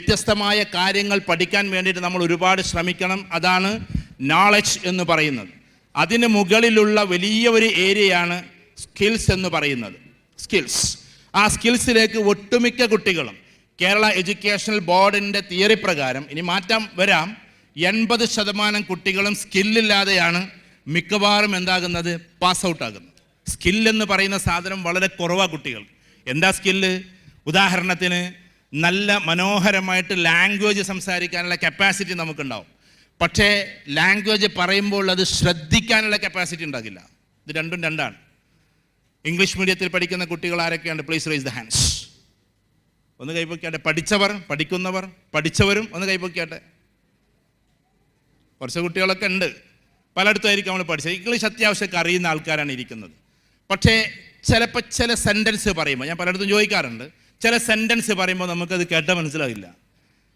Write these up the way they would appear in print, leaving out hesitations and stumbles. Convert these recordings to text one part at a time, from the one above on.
വ്യത്യസ്തമായ കാര്യങ്ങൾ പഠിക്കാൻ വേണ്ടിയിട്ട് നമ്മൾ ഒരുപാട് ശ്രമിക്കണം. അതാണ് നോളജ് എന്ന് പറയുന്നത്. അതിന് മുകളിലുള്ള വലിയ ഒരു ഏരിയയാണ് സ്കിൽസ് എന്ന് പറയുന്നത്. സ്കിൽസ്, ആ സ്കിൽസിലേക്ക് ഒട്ടുമിക്ക കുട്ടികളും കേരള എഡ്യൂക്കേഷണൽ ബോർഡിൻ്റെ തിയറി പ്രകാരം, ഇനി മാറ്റം വരാം, 80% കുട്ടികളും സ്കില്ലില്ലാതെയാണ് മിക്കവാറും എന്താകുന്നത്, പാസ് ഔട്ട് ആകുന്നത്. സ്കില്ലെന്ന് പറയുന്ന സാധനം വളരെ കുറവാണ് കുട്ടികൾ. എന്താ സ്കില്ല്? ഉദാഹരണത്തിന് നല്ല മനോഹരമായിട്ട് ലാംഗ്വേജ് സംസാരിക്കാനുള്ള കപ്പാസിറ്റി നമുക്കുണ്ടാവും. പക്ഷേ ലാംഗ്വേജ് പറയുമ്പോൾ അത് ശ്രദ്ധിക്കാനുള്ള കപ്പാസിറ്റി ഉണ്ടാകില്ല. ഇത് രണ്ടും രണ്ടാണ്. ഇംഗ്ലീഷ് മീഡിയത്തിൽ പഠിക്കുന്ന കുട്ടികൾ ആരൊക്കെയാണ്? Please raise the hands. ഒന്ന് കൈപ്പൊക്കിയാട്ടെ. പഠിച്ചവർ, പഠിക്കുന്നവർ, പഠിച്ചവരും ഒന്ന് കൈപ്പൊക്കിയാട്ടെ. കുറച്ച് കുട്ടികളൊക്കെ ഉണ്ട്, പലയിടത്തുമായിരിക്കും നമ്മൾ പഠിച്ചത്. ഇംഗ്ലീഷ് അത്യാവശ്യമൊക്കെ അറിയുന്ന ആൾക്കാരാണ് ഇരിക്കുന്നത്. പക്ഷേ ചിലപ്പോൾ ചില സെൻറ്റൻസ് പറയുമ്പോൾ, ഞാൻ പലയിടത്തും ചോദിക്കാറുണ്ട്, ചില സെൻറ്റൻസ് പറയുമ്പോൾ നമുക്കത് കേട്ടാൽ മനസ്സിലാവില്ല.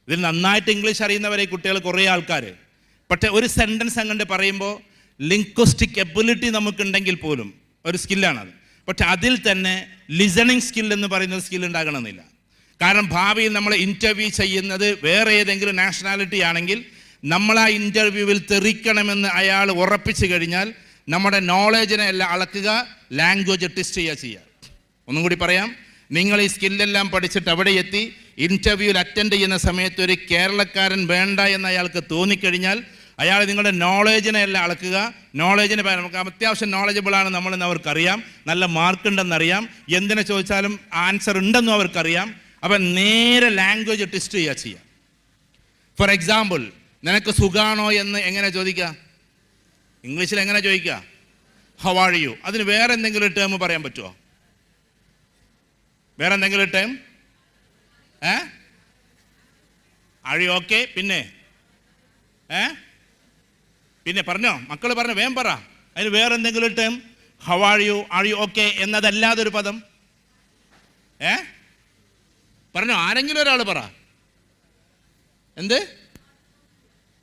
ഇതിൽ നന്നായിട്ട് ഇംഗ്ലീഷ് അറിയുന്നവരെ കുട്ടികൾ കുറേ ആൾക്കാർ. പക്ഷേ ഒരു സെൻറ്റൻസ് അങ്ങോട്ട് പറയുമ്പോൾ ലിംഗ്വിസ്റ്റിക് എബിലിറ്റി നമുക്കുണ്ടെങ്കിൽ പോലും ഒരു സ്കില്ലാണത്. പക്ഷെ അതിൽ തന്നെ ലിസണിങ് സ്കിൽ എന്ന് പറയുന്ന സ്കിൽ ഉണ്ടാകണമെന്നില്ല. കാരണം ഭാവിയിൽ നമ്മൾ ഇൻ്റർവ്യൂ ചെയ്യുന്നത് വേറെ ഏതെങ്കിലും നാഷണാലിറ്റി ആണെങ്കിൽ നമ്മൾ ആ ഇൻ്റർവ്യൂവിൽ തെറിക്കണമെന്ന് അയാൾ ഉറപ്പിച്ചു കഴിഞ്ഞാൽ നമ്മുടെ നോളേജിനെ എല്ലാം അളക്കുക, ലാംഗ്വേജ് ടെസ്റ്റ് ചെയ്യുക. ഒന്നും കൂടി പറയാം, നിങ്ങൾ ഈ സ്കില്ലെല്ലാം പഠിച്ചിട്ട് അവിടെ എത്തി ഇൻ്റർവ്യൂവിൽ അറ്റൻഡ് ചെയ്യുന്ന സമയത്ത് ഒരു കേരളക്കാരൻ വേണ്ട എന്ന് അയാൾക്ക് തോന്നിക്കഴിഞ്ഞാൽ അയാൾ നിങ്ങളുടെ നോളേജിനെ എല്ലാം അളക്കുക. നോളേജിന് നമുക്ക് അത്യാവശ്യം നോളജബിളാണ് നമ്മളെന്ന് അവർക്കറിയാം, നല്ല മാർക്കുണ്ടെന്നറിയാം, എന്തിനെ ചോദിച്ചാലും ആൻസർ ഉണ്ടെന്നും അവർക്കറിയാം. അപ്പം നേരെ ലാംഗ്വേജ് ടെസ്റ്റ് ചെയ്യുക. ഫോർ എക്സാമ്പിൾ, നിനക്ക് സുഖാണോ എന്ന് എങ്ങനെ ചോദിക്കുക? ഇംഗ്ലീഷിൽ എങ്ങനെ ചോദിക്കുക? How are U. അതിന് വേറെ എന്തെങ്കിലും ടേം പറയാൻ പറ്റുമോ? വേറെ എന്തെങ്കിലും ടേം? R you okay? പിന്നെ പറഞ്ഞോ, മക്കൾ പറഞ്ഞോ, വേഗം പറ. അതിന് വേറെ എന്തെങ്കിലും term? How are you, are you okay എന്നതല്ലാതൊരു പദം പറഞ്ഞോ, ആരെങ്കിലും ഒരാൾ പറ. എന്ത്?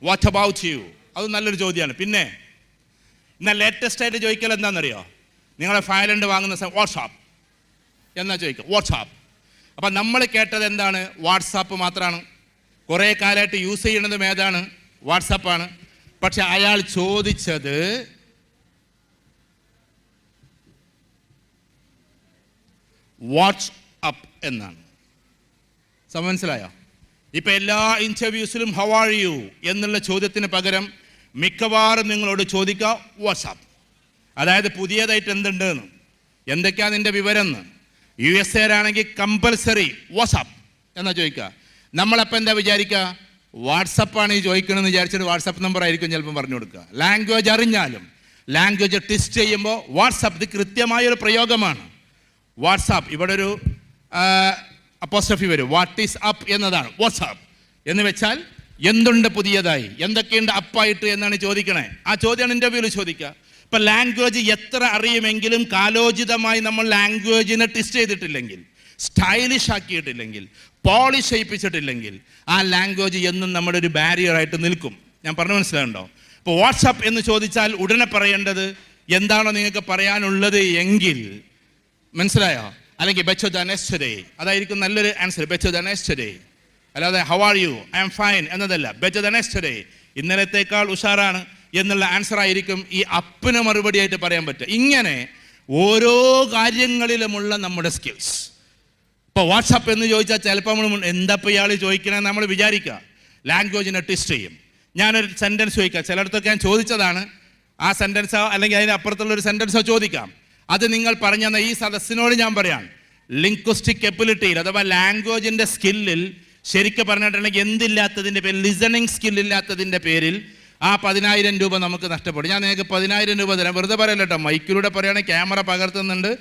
What about you? അത് നല്ലൊരു ചോദ്യമാണ്. പിന്നെ എന്നാൽ ലേറ്റസ്റ്റ് ആയിട്ട് ചോദിക്കൽ എന്താണെന്നറിയോ? നിങ്ങളെ ഫയലുണ്ട് വാങ്ങുന്ന വാട്സാപ്പ് എന്നാ ചോദിക്കുക, വാട്സാപ്പ്. അപ്പം നമ്മൾ കേട്ടത് എന്താണ്? വാട്സാപ്പ് മാത്രമാണ്. കുറേ കാലമായിട്ട് യൂസ് ചെയ്യുന്നതും ഏതാണ്? വാട്സാപ്പാണ്. പക്ഷെ അയാൾ ചോദിച്ചത് വാട്സ്ആപ്പ് എന്നാണ്. മനസ്സിലായോ? ഇപ്പം എല്ലാ ഇൻ്റർവ്യൂസിലും ഹൗ ആർ യു എന്നുള്ള ചോദ്യത്തിന് പകരം മിക്കവാറും നിങ്ങളോട് ചോദിക്കുക വാട്സാപ്പ്. അതായത് പുതിയതായിട്ട് എന്തുണ്ട് എന്ന്, എന്തൊക്കെയാണ് നിൻ്റെ വിവരം എന്ന്. USA ആണെങ്കിൽ കമ്പൽസറി വാട്സാപ്പ് എന്നാ ചോദിക്കുക. നമ്മളപ്പോൾ എന്താ വിചാരിക്കുക? വാട്സപ്പാണ് ഈ ചോദിക്കണമെന്ന് വിചാരിച്ചിട്ട് വാട്സപ്പ് നമ്പർ ആയിരിക്കും ചിലപ്പോൾ പറഞ്ഞു കൊടുക്കുക. ലാംഗ്വേജ് അറിഞ്ഞാലും ലാംഗ്വേജ് ടെസ്റ്റ് ചെയ്യുമ്പോൾ വാട്സാപ്പ് ഇത് കൃത്യമായൊരു പ്രയോഗമാണ്. വാട്സാപ്പ്, ഇവിടെ ഒരു അപ്പോസ്ട്രോഫി വരും, വാട്ട് ഈസ് അപ്പ് എന്നതാണ്. വാട്സാപ്പ് എന്ന് വെച്ചാൽ എന്തുണ്ട് പുതിയതായി, എന്തൊക്കെയുണ്ട് അപ്പായിട്ട് എന്നാണ് ചോദിക്കണേ. ആ ചോദ്യമാണ് ഇൻ്റർവ്യൂവിൽ ചോദിക്കുക. ഇപ്പം ലാംഗ്വേജ് എത്ര അറിയുമെങ്കിലും കാലോചിതമായി നമ്മൾ ലാംഗ്വേജിനെ ടെസ്റ്റ് ചെയ്തിട്ടില്ലെങ്കിൽ, സ്റ്റൈലിഷ് ആക്കിയിട്ടില്ലെങ്കിൽ, പോളിഷ് ചെയ്യിപ്പിച്ചിട്ടില്ലെങ്കിൽ ആ ലാംഗ്വേജ് എന്നും നമ്മുടെ ഒരു ബാരിയറായിട്ട് നിൽക്കും. ഞാൻ പറഞ്ഞു മനസ്സിലാകുന്നുണ്ടോ? ഇപ്പോൾ വാട്സാപ്പ് എന്ന് ചോദിച്ചാൽ ഉടനെ പറയേണ്ടത് എന്താണോ നിങ്ങൾക്ക് പറയാനുള്ളത് എങ്കിൽ, മനസ്സിലായോ? അല്ലെങ്കിൽ ബെറ്റർ ദാൻ യെസ്റ്റർഡേ, അതായിരിക്കും നല്ലൊരു ആൻസർ. ബെറ്റർ ദാൻ യെസ്റ്റർഡേ, അല്ലാതെ how are you, I am fine എന്നതല്ല. ബെറ്റർ ദാൻ യെസ്റ്റർഡേ, ഇന്നലത്തേക്കാൾ ഉഷാറാണ് എന്നുള്ള ആൻസർ ആയിരിക്കും ഈ അപ്പിന് മറുപടിയായിട്ട് പറയാൻ പറ്റുക. ഇങ്ങനെ ഓരോ കാര്യങ്ങളിലുമുള്ള നമ്മുടെ സ്കിൽസ്. ഇപ്പോൾ വാട്സാപ്പ് എന്ന് ചോദിച്ചാൽ ചിലപ്പോൾ നമ്മൾ എന്താ ഇപ്പോൾ ഇയാൾ ചോദിക്കണമെന്ന് നമ്മൾ വിചാരിക്കുക. ലാംഗ്വേജിനെ ടെസ്റ്റ് ചെയ്യും. ഞാനൊരു സെൻറ്റൻസ് ചോദിക്കാം, ചിലയിടത്തൊക്കെ ഞാൻ ചോദിച്ചതാണ്. ആ സെൻറ്റൻസോ അല്ലെങ്കിൽ അതിന് അപ്പുറത്തുള്ളൊരു സെൻറ്റൻസോ ചോദിക്കാം. അത് നിങ്ങൾ പറഞ്ഞെന്ന ഈ സദസ്സിനോട് ഞാൻ പറയാം, ലിംഗ്വിസ്റ്റിക് എബിലിറ്റിയിൽ അഥവാ ലാംഗ്വേജിൻ്റെ സ്കില്ലിൽ ശരിക്കും പറഞ്ഞിട്ടുണ്ടെങ്കിൽ എന്തില്ലാത്തതിൻ്റെ പേരിൽ, ലിസണിങ് സ്കില്ലില്ലാത്തതിൻ്റെ പേരിൽ ആ 10,000 രൂപ നമുക്ക് നഷ്ടപ്പെടും. ഞാൻ നിങ്ങൾക്ക് 10,000 രൂപ തരാം. വെറുതെ പറയല്ലോ കേട്ടോ, മൈക്കിലൂടെ പറയുകയാണെങ്കിൽ ക്യാമറ പകർത്തുന്നുണ്ട്.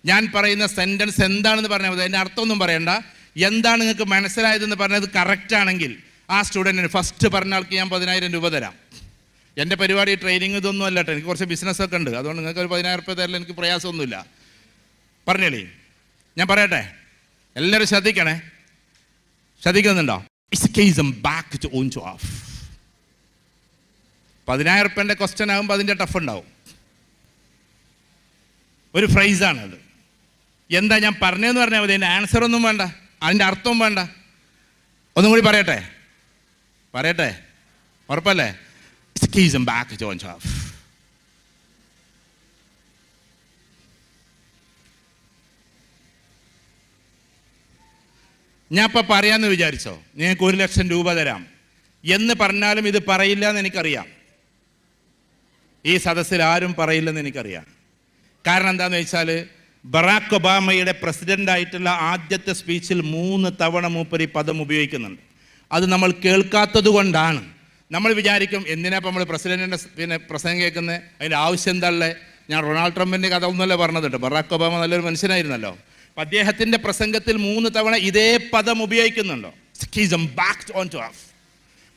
ഞാൻ പറയുന്ന സെൻറ്റൻസ് എന്താണെന്ന് പറഞ്ഞാൽ മതി, അതിൻ്റെ അർത്ഥമൊന്നും പറയണ്ട. എന്താണ് നിങ്ങൾക്ക് മനസ്സിലായതെന്ന് പറഞ്ഞത് കറക്റ്റ് ആണെങ്കിൽ ആ സ്റ്റുഡൻറ്റിന് ഫസ്റ്റ് പറഞ്ഞ ആൾക്ക് ഞാൻ 10,000 രൂപ തരാം. എൻ്റെ പരിപാടി ട്രെയിനിങ് ഇതൊന്നും അല്ല കേട്ടോ, എനിക്ക് കുറച്ച് ബിസിനസ്സൊക്കെ ഉണ്ട്. അതുകൊണ്ട് നിങ്ങൾക്ക് ഒരു 10,000 രൂപ തരില്ല, എനിക്ക് പ്രയാസമൊന്നുമില്ല. പറഞ്ഞേളി, ഞാൻ പറയട്ടെ, എല്ലാവരും ശ്രദ്ധിക്കണേ. ശ്രദ്ധിക്കുന്നുണ്ടോ? It's case back to on to off. 10,000 രൂപേൻ്റെ ക്വസ്റ്റ്യൻ ആകുമ്പോൾ അതിൻ്റെ ടഫ് ഉണ്ടാവും. ഒരു ഫ്രൈസാണത്. എന്താ ഞാൻ പറഞ്ഞതെന്ന് പറഞ്ഞാൽ മതി, അതിൻ്റെ ആൻസറൊന്നും വേണ്ട, അതിൻ്റെ അർത്ഥവും വേണ്ട. ഒന്നും കൂടി പറയട്ടെ ഉറപ്പല്ലേ? Keys him back to John Chaff. ഞാൻ ഇപ്പം പറയാമെന്ന് വിചാരിച്ചോ, നിങ്ങൾക്ക് 1,00,000 രൂപ തരാം എന്ന് പറഞ്ഞാലും ഇത് പറയില്ല എന്ന് എനിക്കറിയാം. ഈ സദസ്സിൽ ആരും പറയില്ലെന്ന് എനിക്കറിയാം. കാരണം എന്താണെന്ന് വെച്ചാൽ ബറാക്ക് ഒബാമയുടെ പ്രസിഡൻ്റായിട്ടുള്ള ആദ്യത്തെ സ്പീച്ചിൽ 3 തവണ മൂപ്പര് ഈ പദം ഉപയോഗിക്കുന്നുണ്ട്. അത് നമ്മൾ കേൾക്കാത്തത് കൊണ്ടാണ്. നമ്മൾ വിചാരിക്കും എന്തിനാ ഇപ്പം നമ്മൾ പ്രസിഡൻറ്റിൻ്റെ പ്രസംഗം കേൾക്കുന്നത്, അതിൻ്റെ ആവശ്യം എന്താണല്ലേ? ഞാൻ റൊണാൾഡ് ട്രംപിൻ്റെ കഥ ഒന്നുമല്ല പറഞ്ഞതുണ്ട്. ബറാക്ക് ഒബാമ നല്ലൊരു മനുഷ്യനായിരുന്നല്ലോ. അപ്പം അദ്ദേഹത്തിൻ്റെ പ്രസംഗത്തിൽ 3 തവണ ഇതേ പദം ഉപയോഗിക്കുന്നുണ്ടോ,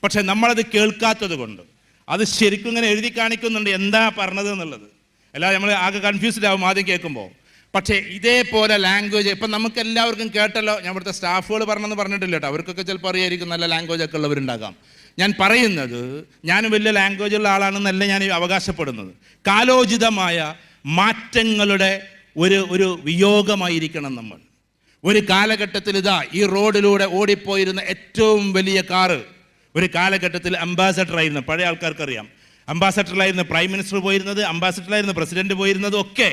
പക്ഷെ നമ്മളത് കേൾക്കാത്തത് കൊണ്ട് അത് ശരിക്കും ഇങ്ങനെ എഴുതി കാണിക്കുന്നുണ്ട് എന്താ പറഞ്ഞത് എന്നുള്ളത്. അല്ലാതെ നമ്മൾ ആകെ കൺഫ്യൂസ്ഡ് ആവും ആദ്യം കേൾക്കുമ്പോൾ. പക്ഷേ ഇതേപോലെ ലാംഗ്വേജ് ഇപ്പം നമുക്ക് എല്ലാവർക്കും കേട്ടല്ലോ. ഞാൻ ഇവിടുത്തെ സ്റ്റാഫുകൾ പറഞ്ഞിട്ടില്ല കേട്ടോ, അവർക്കൊക്കെ ചിലപ്പോൾ അറിയായിരിക്കും, നല്ല ലാംഗ്വേജ് ഒക്കെ ഉള്ളവരുണ്ടാകാം. ഞാൻ പറയുന്നത് ഞാൻ വലിയ ലാംഗ്വേജുള്ള ആളാണെന്നല്ല ഞാൻ അവകാശപ്പെടുന്നത്. കാലോചിതമായ മാറ്റങ്ങളുടെ ഒരു വിയോഗമായിരിക്കണം നമ്മൾ. ഒരു കാലഘട്ടത്തിൽ ഈ റോഡിലൂടെ ഓടിപ്പോയിരുന്ന ഏറ്റവും വലിയ കാറ് ഒരു കാലഘട്ടത്തിൽ അംബാസഡർ ആയിരുന്നു. പഴയ ആൾക്കാർക്കറിയാം, അംബാസഡറിലായിരുന്നു പ്രൈം മിനിസ്റ്റർ പോയിരുന്നത്, അംബാസഡറിലായിരുന്നു പ്രസിഡന്റ് പോയിരുന്നത് ഒക്കെ.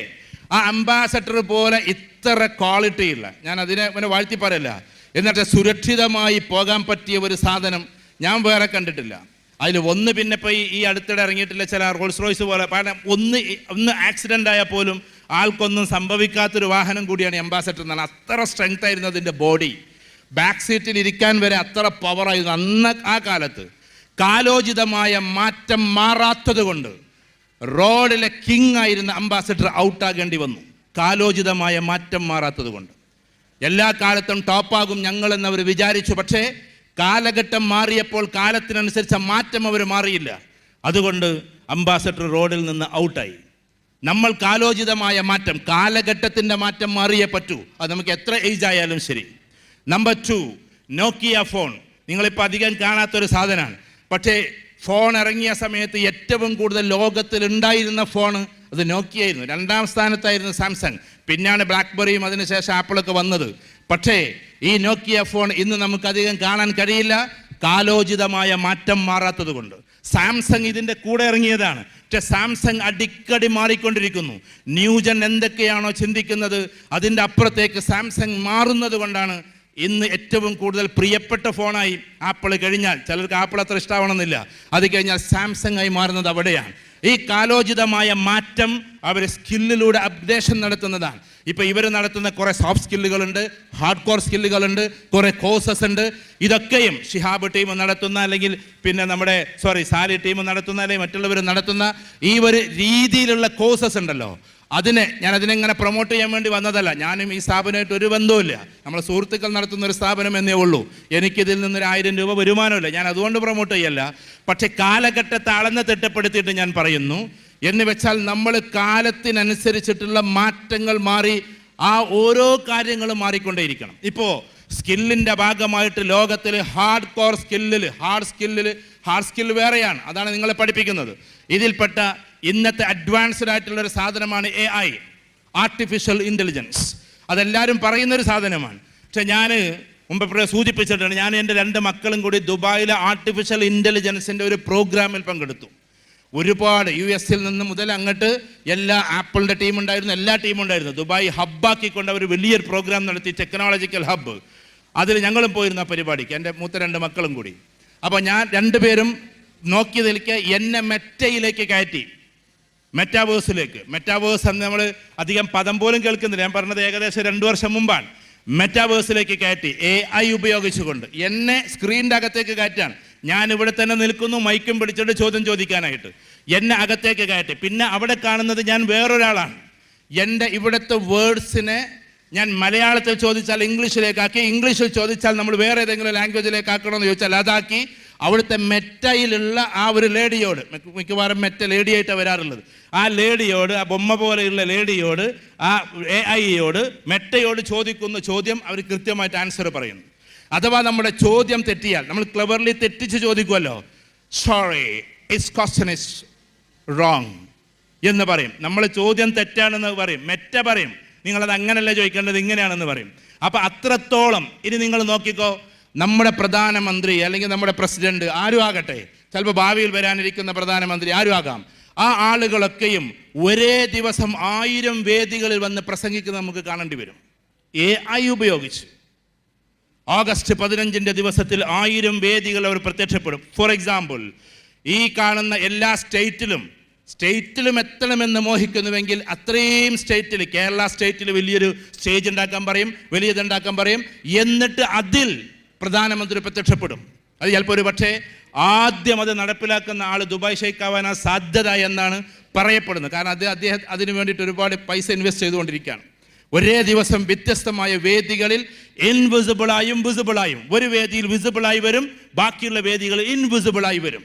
ആ അംബാസഡർ പോലെ ഇത്ര ക്വാളിറ്റി ഇല്ല, ഞാൻ അതിനെ വാഴ്ത്തി പറയല്ല, എന്നിട്ട് സുരക്ഷിതമായി പോകാൻ പറ്റിയ ഒരു സാധനം ഞാൻ വേറെ കണ്ടിട്ടില്ല. അതിൽ ഒന്ന് പിന്നെ ഇപ്പോൾ ഈ അടുത്തിടെ ഇറങ്ങിയിട്ടില്ല ചില റോൾസ് റോയ്സ് പോലെ. കാരണം ഒന്ന് ആക്സിഡൻ്റ് ആയാൽ പോലും ആൾക്കൊന്നും സംഭവിക്കാത്തൊരു വാഹനം കൂടിയാണ് അംബാസഡർ എന്നാണ്. അത്ര സ്ട്രെങ്ത് ആയിരുന്നു അതിൻ്റെ ബോഡി. ബാക്ക് സീറ്റിൽ ഇരിക്കാൻ വരെ അത്ര പവറായിരുന്നു അന്ന്. ആ കാലത്ത് കാലോചിതമായ മാറ്റം മാറാത്തത് കൊണ്ട് റോഡിലെ കിങ് ആയിരുന്ന അംബാസഡർ ഔട്ടാകേണ്ടി വന്നു. കാലോചിതമായ മാറ്റം മാറാത്തത് കൊണ്ട്. എല്ലാ കാലത്തും ടോപ്പാകും ഞങ്ങളെന്നവർ വിചാരിച്ചു. പക്ഷേ കാലഘട്ടം മാറിയപ്പോൾ കാലത്തിനനുസരിച്ച മാറ്റം അവർ മാറിയില്ല. അതുകൊണ്ട് അംബാസഡർ റോഡിൽ നിന്ന് ഔട്ടായി. നമ്മൾ കാലോചിതമായ മാറ്റം, കാലഘട്ടത്തിൻ്റെ മാറ്റം മാറിയേ പറ്റൂ. അത് നമുക്ക് എത്ര ഏജ് ആയാലും ശരി. നമ്പർ 2, നോക്കിയ ഫോൺ. നിങ്ങളിപ്പോൾ അധികം കാണാത്തൊരു സാധനമാണ്. പക്ഷേ ഫോൺ ഇറങ്ങിയ സമയത്ത് ഏറ്റവും കൂടുതൽ ലോകത്തിൽ ഉണ്ടായിരുന്ന ഫോണ് അത് നോക്കിയായിരുന്നു. 2ാം സ്ഥാനത്തായിരുന്നു സാംസങ്. പിന്നാണ് ബ്ലാക്ക്ബെറിയും അതിനുശേഷം ആപ്പിളൊക്കെ വന്നത്. പക്ഷേ ഈ നോക്കിയ ഫോൺ ഇന്ന് നമുക്കധികം കാണാൻ കഴിയില്ല, കാലോചിതമായ മാറ്റം മാറാത്തത് കൊണ്ട്. സാംസങ് ഇതിൻ്റെ കൂടെ ഇറങ്ങിയതാണ്. പക്ഷെ സാംസങ് അടിക്കടി മാറിക്കൊണ്ടിരിക്കുന്നു. ന്യൂജൻ എന്തൊക്കെയാണോ ചിന്തിക്കുന്നത് അതിൻ്റെ അപ്പുറത്തേക്ക് സാംസങ് മാറുന്നത് കൊണ്ടാണ് ഇന്ന് ഏറ്റവും കൂടുതൽ പ്രിയപ്പെട്ട ഫോണായി ആപ്പിൾ കഴിഞ്ഞാൽ, ചിലർക്ക് ആപ്പിൾ അത്ര ഇഷ്ടമാവണമെന്നില്ല, അത് കഴിഞ്ഞാൽ സാംസങ് ആയി മാറുന്നത് അവിടെയാണ്. ഈ കാലോചിതമായ മാറ്റം അവർ സ്കില്ലിലൂടെ അപ്ഡേഷൻ നടത്തുന്നതാണ്. ഇപ്പോൾ ഇവർ നടത്തുന്ന കുറേ സോഫ്റ്റ് സ്കില്ലുകളുണ്ട്, ഹാർഡ് കോർ സ്കില്ലുകളുണ്ട്, കുറേ കോഴ്സസ് ഉണ്ട്. ഇതൊക്കെയും ഷിഹാബ് ടീം നടത്തുന്ന, അല്ലെങ്കിൽ പിന്നെ സാലി ടീം നടത്തുന്ന, അല്ലെങ്കിൽ മറ്റുള്ളവർ നടത്തുന്ന ഈ ഒരു രീതിയിലുള്ള കോഴ്സസ് ഉണ്ടല്ലോ, ഞാനതിനെങ്ങനെ പ്രൊമോട്ട് ചെയ്യാൻ വേണ്ടി വന്നതല്ല. ഞാനും ഈ സ്ഥാപനമായിട്ട് ഒരു ബന്ധവുമില്ല. നമ്മളെ സുഹൃത്തുക്കൾ നടത്തുന്ന ഒരു സ്ഥാപനം എന്നേ ഉള്ളൂ. എനിക്കിതിൽ നിന്നൊരു 1000 രൂപ വരുമാനമില്ല. ഞാൻ അതുകൊണ്ട് പ്രൊമോട്ട് ചെയ്യല്ല. പക്ഷെ കാലഘട്ടത്തെ അളന്ന് തിട്ടപ്പെടുത്തിയിട്ട് ഞാൻ പറയുന്നു, എന്ന് വെച്ചാൽ നമ്മൾ കാലത്തിനനുസരിച്ചിട്ടുള്ള മാറ്റങ്ങൾ മാറി ആ ഓരോ കാര്യങ്ങളും മാറിക്കൊണ്ടേയിരിക്കണം. ഇപ്പോൾ സ്കില്ലിൻ്റെ ഭാഗമായിട്ട് ലോകത്തിൽ ഹാർഡ് സ്കില്ല് വേറെയാണ്. അതാണ് നിങ്ങളെ പഠിപ്പിക്കുന്നത്. ഇതിൽപ്പെട്ട ഇന്നത്തെ അഡ്വാൻസ്ഡ് ആയിട്ടുള്ളൊരു സാധനമാണ് AI, ആർട്ടിഫിഷ്യൽ ഇൻ്റലിജൻസ്. അതെല്ലാവരും പറയുന്നൊരു സാധനമാണ്. പക്ഷെ ഞാൻ മുമ്പ് സൂചിപ്പിച്ചിട്ടുണ്ട്, ഞാൻ എൻ്റെ 2 മക്കളും കൂടി ദുബായിലെ ആർട്ടിഫിഷ്യൽ ഇൻ്റലിജൻസിൻ്റെ ഒരു പ്രോഗ്രാമിൽ പങ്കെടുത്തു. ഒരുപാട് US-ൽ നിന്ന് മുതൽ അങ്ങോട്ട് എല്ലാ ആപ്പിളിൻ്റെ ടീമുണ്ടായിരുന്നു, എല്ലാ ടീമുണ്ടായിരുന്നു. ദുബായ് ഹബ്ബാക്കിക്കൊണ്ട് അവർ വലിയൊരു പ്രോഗ്രാം നടത്തി, ടെക്നോളജിക്കൽ ഹബ്ബ്. അതിൽ ഞങ്ങളും പോയിരുന്ന പരിപാടിക്ക്, എൻ്റെ മൂത്ത 2 മക്കളും കൂടി. അപ്പോൾ ഞാൻ 2 പേരും നോക്കിയതിലേക്ക് എന്നെ മെറ്റയിലേക്ക് കയറ്റി, മെറ്റാവേഴ്സ് എന്ന് നമ്മൾ അധികം പദം പോലും കേൾക്കുന്നില്ല. ഞാൻ പറഞ്ഞത് ഏകദേശം 2 വർഷം മുമ്പാണ്. മെറ്റാവേഴ്സിലേക്ക് കയറ്റി AI ഉപയോഗിച്ചുകൊണ്ട് എന്നെ സ്ക്രീനിൻ്റെ അകത്തേക്ക് കയറ്റാണ്. ഞാൻ ഇവിടെ തന്നെ നിൽക്കുന്നു, മൈക്കും പിടിച്ചിട്ട് ചോദ്യം ചോദിക്കാനായിട്ട് എന്നെ അകത്തേക്ക് കയറ്റി. പിന്നെ അവിടെ കാണുന്നത് ഞാൻ വേറൊരാളാണ്. എൻ്റെ ഇവിടുത്തെ വേർഡ്സിനെ ഞാൻ മലയാളത്തിൽ ചോദിച്ചാൽ ഇംഗ്ലീഷിലേക്കാക്കി, ഇംഗ്ലീഷിൽ ചോദിച്ചാൽ നമ്മൾ വേറെ ഏതെങ്കിലും ലാംഗ്വേജിലേക്ക് ആക്കണമെന്ന് ചോദിച്ചാൽ അതാക്കി. അവിടുത്തെ മെറ്റയിലുള്ള ആ ഒരു ലേഡിയോട്, മിക്കവാറും മെറ്റ ലേഡിയായിട്ട് വരാറുള്ളത്, ആ ലേഡിയോട്, ആ ബൊമ്മ പോലെയുള്ള ലേഡിയോട്, ആ AI-യോട്, മെറ്റയോട് ചോദിക്കുന്ന ചോദ്യം അവർ കൃത്യമായിട്ട് ആൻസർ പറയുന്നു. അഥവാ നമ്മുടെ ചോദ്യം തെറ്റിയാൽ, നമ്മൾ ക്ലെവർലി തെറ്റിച്ച് ചോദിക്കുമല്ലോ, sorry it's question is wrong എന്ന് പറയും. നമ്മൾ ചോദ്യം തെറ്റാണെന്ന് പറയും. മെറ്റ പറയും നിങ്ങളത് അങ്ങനെയല്ല ചോദിക്കേണ്ടത്, ഇങ്ങനെയാണെന്ന് പറയും. അപ്പോൾ അത്രത്തോളം. ഇനി നിങ്ങൾ നോക്കിക്കോ, നമ്മുടെ പ്രധാനമന്ത്രി അല്ലെങ്കിൽ നമ്മുടെ പ്രസിഡന്റ് ആരും ആകട്ടെ, ചിലപ്പോൾ ഭാവിയിൽ വരാനിരിക്കുന്ന പ്രധാനമന്ത്രി ആരും ആകാം, ആ ആളുകളൊക്കെയും ഒരേ ദിവസം 1000 വേദികളിൽ വന്ന് പ്രസംഗിക്കുന്നത് നമുക്ക് കാണേണ്ടി വരും. AI ഉപയോഗിച്ച് ഓഗസ്റ്റ് 15 ദിവസത്തിൽ 1000 വേദികൾ അവർ പ്രത്യക്ഷപ്പെടും. ഫോർ എക്സാമ്പിൾ, ഈ കാണുന്ന എല്ലാ സ്റ്റേറ്റിലും എത്തണമെന്ന് മോഹിക്കുന്നുവെങ്കിൽ അത്രയും സ്റ്റേറ്റിൽ, കേരള സ്റ്റേറ്റിൽ വലിയൊരു സ്റ്റേജ് ഉണ്ടാക്കാൻ പറയും, വലിയതുണ്ടാക്കാൻ പറയും. എന്നിട്ട് അതിൽ പ്രധാനമന്ത്രി പ്രത്യക്ഷപ്പെടും. അത് ചിലപ്പോൾ ഒരു പക്ഷേ ആദ്യം അത് നടപ്പിലാക്കുന്ന ആൾ ദുബായ് ഷെയ്ഖ് ആവാനാ സാധ്യത എന്നാണ് പറയപ്പെടുന്നത്. കാരണം അദ്ദേഹം അതിനു വേണ്ടിയിട്ട് ഒരുപാട് പൈസ ഇൻവെസ്റ്റ് ചെയ്തുകൊണ്ടിരിക്കുകയാണ്. ഒരേ ദിവസം വ്യത്യസ്തമായ വേദികളിൽ ഇൻവിസിബിളായും വിസിബിളായും, ഒരു വേദിയിൽ വിസിബിളായി വരും, ബാക്കിയുള്ള വേദികൾ ഇൻവിസിബിളായി വരും.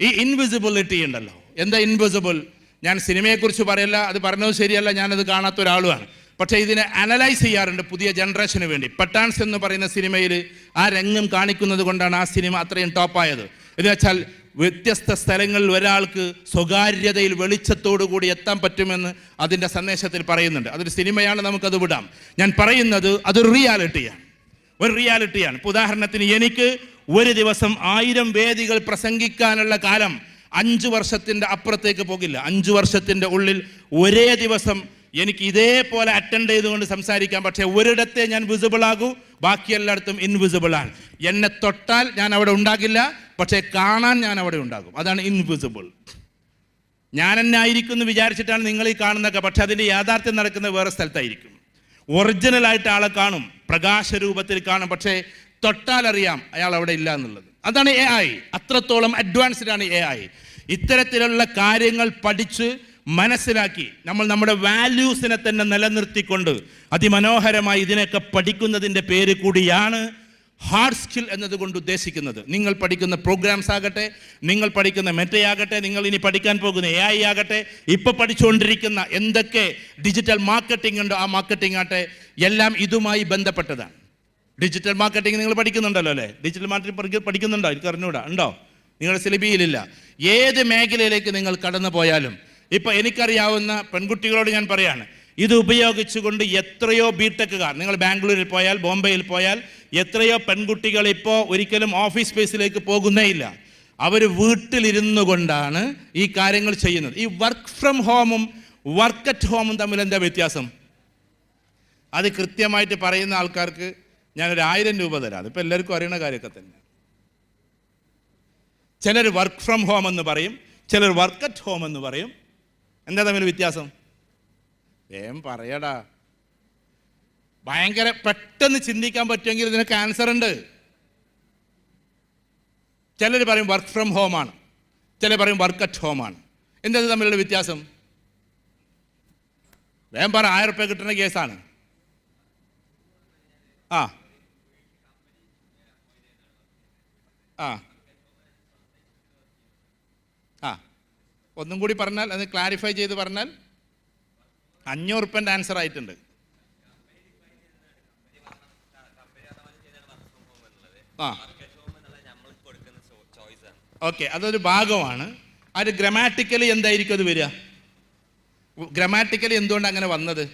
ഈ ഇൻവിസിബിലിറ്റി ഉണ്ടല്ലോ, എന്താ ഇൻവിസിബിൾ? ഞാൻ സിനിമയെക്കുറിച്ച് പറയല്ല, അത് പറഞ്ഞത് ശരിയല്ല, ഞാനത് കാണാത്ത ഒരാളുമാണ്. പക്ഷേ ഇതിനെ അനലൈസ് ചെയ്യാറുണ്ട് പുതിയ ജനറേഷന് വേണ്ടി. പട്ടാൻസ് എന്ന് പറയുന്ന സിനിമയിൽ ആ രംഗം കാണിക്കുന്നത് കൊണ്ടാണ് ആ സിനിമ അത്രയും ടോപ്പായത്. എന്ന് വെച്ചാൽ വ്യത്യസ്ത സ്ഥലങ്ങളിൽ ഒരാൾക്ക് സ്വകാര്യതയിൽ വെളിച്ചത്തോടു കൂടി എത്താൻ പറ്റുമെന്ന് അതിൻ്റെ സന്ദേശത്തിൽ പറയുന്നുണ്ട്. അതൊരു സിനിമയാണ്, നമുക്കത് വിടാം. ഞാൻ പറയുന്നത് അതൊരു റിയാലിറ്റിയാണ്, ഒരു റിയാലിറ്റിയാണ്. ഇപ്പോൾ ഉദാഹരണത്തിന്, എനിക്ക് ഒരു ദിവസം 1000 വേദികൾ പ്രസംഗിക്കാനുള്ള കാലം 5 വർഷത്തിൻ്റെ അപ്പുറത്തേക്ക് പോകില്ല. 5 വർഷത്തിൻ്റെ ഉള്ളിൽ ഒരേ ദിവസം എനിക്ക് ഇതേപോലെ അറ്റൻഡ് ചെയ്തുകൊണ്ട് സംസാരിക്കാം. പക്ഷേ ഒരിടത്തെ ഞാൻ വിസിബിൾ ആകൂ, ബാക്കി എല്ലായിടത്തും ഇൻവിസിബിളാണ്. എന്നെ തൊട്ടാൽ ഞാൻ അവിടെ ഉണ്ടാകില്ല, പക്ഷേ കാണാൻ ഞാൻ അവിടെ ഉണ്ടാകും. അതാണ് ഇൻവിസിബിൾ. ഞാൻ എന്നെ ആയിരിക്കും എന്ന് വിചാരിച്ചിട്ടാണ് നിങ്ങൾ ഈ കാണുന്നതൊക്കെ, പക്ഷെ അതിൻ്റെ യാഥാർത്ഥ്യം നടക്കുന്നത് വേറെ സ്ഥലത്തായിരിക്കും. ഒറിജിനലായിട്ട് ആളെ കാണും, പ്രകാശരൂപത്തിൽ കാണും, പക്ഷേ തൊട്ടാൽ അറിയാം അയാൾ അവിടെ ഇല്ല എന്നുള്ളത്. അതാണ് AI. അത്രത്തോളം അഡ്വാൻസ്ഡ് ആണ് AI. ഇത്തരത്തിലുള്ള കാര്യങ്ങൾ പഠിച്ച് മനസ്സിലാക്കി നമ്മൾ നമ്മുടെ വാല്യൂസിനെ തന്നെ നിലനിർത്തിക്കൊണ്ട് അതിമനോഹരമായി ഇതിനൊക്കെ പഠിക്കുന്നതിൻ്റെ പേര് കൂടിയാണ് ഹാർഡ് സ്കിൽ എന്നതുകൊണ്ട് ഉദ്ദേശിക്കുന്നത്. നിങ്ങൾ പഠിക്കുന്ന പ്രോഗ്രാംസ് ആകട്ടെ, നിങ്ങൾ പഠിക്കുന്ന മെറ്റയാകട്ടെ, നിങ്ങൾ ഇനി പഠിക്കാൻ പോകുന്ന AI ആകട്ടെ, ഇപ്പോൾ പഠിച്ചുകൊണ്ടിരിക്കുന്ന എന്തൊക്കെ ഡിജിറ്റൽ മാർക്കറ്റിംഗ് ഉണ്ടോ ആ മാർക്കറ്റിംഗ് ആകട്ടെ, എല്ലാം ഇതുമായി ബന്ധപ്പെട്ടതാണ്. ഡിജിറ്റൽ മാർക്കറ്റിംഗ് നിങ്ങൾ പഠിക്കുന്നുണ്ടല്ലോ അല്ലേ? ഡിജിറ്റൽ മാർക്കറ്റിംഗ് പഠിക്കുന്നുണ്ടോ? എനിക്ക് അറിഞ്ഞൂടാ, ഉണ്ടോ? നിങ്ങളുടെ സിലബിയിലില്ല. ഏത് മേഖലയിലേക്ക് നിങ്ങൾ കടന്നു പോയാലും, ഇപ്പം എനിക്കറിയാവുന്ന പെൺകുട്ടികളോട് ഞാൻ പറയാണ്, ഇത് ഉപയോഗിച്ചുകൊണ്ട് എത്രയോ ബിടെക്കുകാർ, നിങ്ങൾ ബാംഗ്ലൂരിൽ പോയാൽ, ബോംബെയിൽ പോയാൽ എത്രയോ പെൺകുട്ടികൾ ഇപ്പോൾ ഒരിക്കലും ഓഫീസ് സ്പേസിലേക്ക് പോകുന്നേ ഇല്ല. അവർ വീട്ടിലിരുന്നു കൊണ്ടാണ് ഈ കാര്യങ്ങൾ ചെയ്യുന്നത്. ഈ വർക്ക് ഫ്രം ഹോമും വർക്ക് അറ്റ് ഹോമും തമ്മിൽ എന്താ വ്യത്യാസം? അത് കൃത്യമായിട്ട് പറയുന്ന ആൾക്കാർക്ക് ഞാനൊരു 1000 രൂപ തരാം. അതിപ്പോൾ എല്ലാവർക്കും അറിയുന്ന കാര്യമൊക്കെ തന്നെ. ചിലർ വർക്ക് ഫ്രം ഹോം എന്ന് പറയും, ചിലർ വർക്ക് അറ്റ് ഹോം എന്ന് പറയും. എന്താ തമ്മിൽ വ്യത്യാസം? വേഗം പറയടാ. ഭയങ്കര പെട്ടെന്ന് ചിന്തിക്കാൻ പറ്റുമെങ്കിൽ ഇതിനൊക്കെ ആൻസർ ഉണ്ട്. ചിലർ പറയും വർക്ക് ഫ്രം ഹോമാണ്, ചിലർ പറയും വർക്ക് അറ്റ് ഹോമാണ്. എന്താ തമ്മിലുള്ള വ്യത്യാസം? വേഗം പറ. 1000 രൂപ കിട്ടുന്ന കേസാണ്. ആ ആ ആ ഒന്നും കൂടി പറഞ്ഞാൽ, അത് ക്ലാരിഫൈ ചെയ്ത് പറഞ്ഞാൽ. 500 രൂപൻ്റെ ആൻസർ ആയിട്ടുണ്ട്. ആ ഓക്കെ, അതൊരു ഭാഗമാണ്. അത് ഗ്രാമാറ്റിക്കലി എന്തായിരിക്കും അത് വരിക? ഗ്രാമാറ്റിക്കലി എന്തുകൊണ്ട് അങ്ങനെ വന്നത്?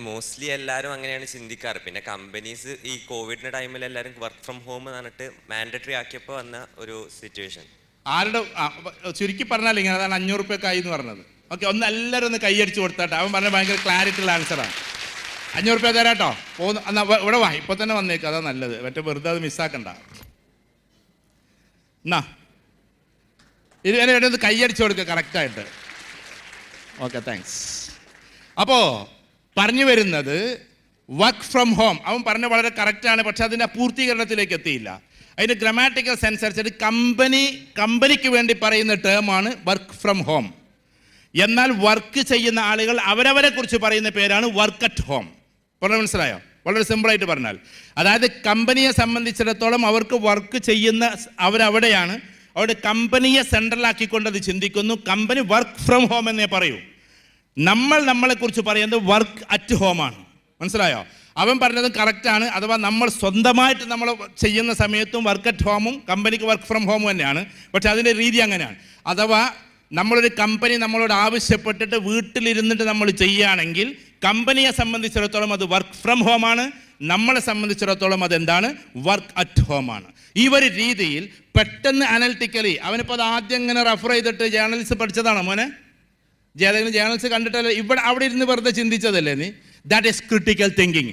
മോസ്റ്റ്ലി എല്ലാവരും അങ്ങനെയാണ് ചിന്തിക്കാറ്. പിന്നെ കമ്പനീസ് ഈ കോവിഡിന്റെ ടൈമിൽ എല്ലാവരും വർക്ക് ഫ്രം ഹോം എന്നിട്ട് മാൻഡറ്ററി ആക്കിയപ്പോൾ വന്ന ഒരു സിറ്റുവേഷൻ. ആരുടെ ചുരുക്കി പറഞ്ഞാൽ ഇങ്ങനെ, അതാണ് 500 രൂപക്കായി എന്ന് പറഞ്ഞത്. ഓക്കെ, ഒന്ന് എല്ലാവരും ഒന്ന് കൈയടിച്ച് കൊടുത്താട്ടെ. അവൻ പറഞ്ഞ ഭയങ്കര ക്ലാരിറ്റി ഉള്ള ആൻസറാണ്. 500 രൂപ തരാട്ടോ. എന്നാൽ ഇവിടെ വാ, ഇപ്പോൾ തന്നെ വന്നേക്കും, അതാ നല്ലത്. മറ്റേ വെറുതെ അത് മിസ്സാക്കണ്ട. എന്നാ ഇത് കൈയടിച്ച് കൊടുക്കുക കറക്റ്റായിട്ട്. Okay, thanks. അപ്പോൾ പറഞ്ഞു വരുന്നത് വർക്ക് ഫ്രം ഹോം, അവൻ പറഞ്ഞ വളരെ കറക്റ്റാണ്. പക്ഷെ അതിൻ്റെ പൂർത്തീകരണത്തിലേക്ക് എത്തിയില്ല. അതിൻ്റെ ഗ്രാമാറ്റിക്കൽ സെൻസ് അനുസരിച്ച് കമ്പനിക്ക് വേണ്ടി പറയുന്ന ടേമാണ് വർക്ക് ഫ്രം ഹോം. എന്നാൽ വർക്ക് ചെയ്യുന്ന ആളുകൾ അവരവരെ കുറിച്ച് പറയുന്ന പേരാണ് വർക്ക് അറ്റ് ഹോം. പറഞ്ഞാൽ മനസ്സിലായോ? വളരെ സിമ്പിളായിട്ട് പറഞ്ഞാൽ, അതായത് കമ്പനിയെ സംബന്ധിച്ചിടത്തോളം അവർക്ക് വർക്ക് ചെയ്യുന്ന അവരവിടെയാണ്. അവിടെ കമ്പനിയെ സെൻട്രലാക്കിക്കൊണ്ട് അത് ചിന്തിക്കുന്നു. കമ്പനി വർക്ക് ഫ്രം ഹോം എന്നേ പറയൂ. നമ്മളെക്കുറിച്ച് പറയുന്നത് വർക്ക് അറ്റ് ഹോമാണ്. മനസ്സിലായോ? അവൻ പറഞ്ഞത് കറക്റ്റാണ്. അഥവാ നമ്മൾ സ്വന്തമായിട്ട് നമ്മൾ ചെയ്യുന്ന സമയത്തും വർക്ക് അറ്റ് ഹോമും കമ്പനിക്ക് വർക്ക് ഫ്രം ഹോമും തന്നെയാണ്. പക്ഷെ അതിൻ്റെ രീതി അങ്ങനെയാണ്. അഥവാ നമ്മളൊരു കമ്പനി നമ്മളോട് ആവശ്യപ്പെട്ടിട്ട് വീട്ടിലിരുന്നിട്ട് നമ്മൾ ചെയ്യുകയാണെങ്കിൽ കമ്പനിയെ സംബന്ധിച്ചിടത്തോളം അത് വർക്ക് ഫ്രം ഹോമാണ്. നമ്മളെ സംബന്ധിച്ചിടത്തോളം അതെന്താണ്? വർക്ക് അറ്റ് ഹോം ആണ്. ഈ ഒരു രീതിയിൽ പെട്ടെന്ന് അനലിറ്റിക്കലി അവനിപ്പോൾ അത് ആദ്യം ഇങ്ങനെ റെഫർ ചെയ്തിട്ട് ജേർണലിസ്റ്റ് പഠിച്ചതാണോ മോനെ? ഏതെങ്കിലും ജേർണലിസ്റ്റ് കണ്ടിട്ടല്ലേ ഇവിടെ അവിടെ ഇരുന്ന് വെറുതെ ചിന്തിച്ചതല്ലേ നീ? That is critical thinking.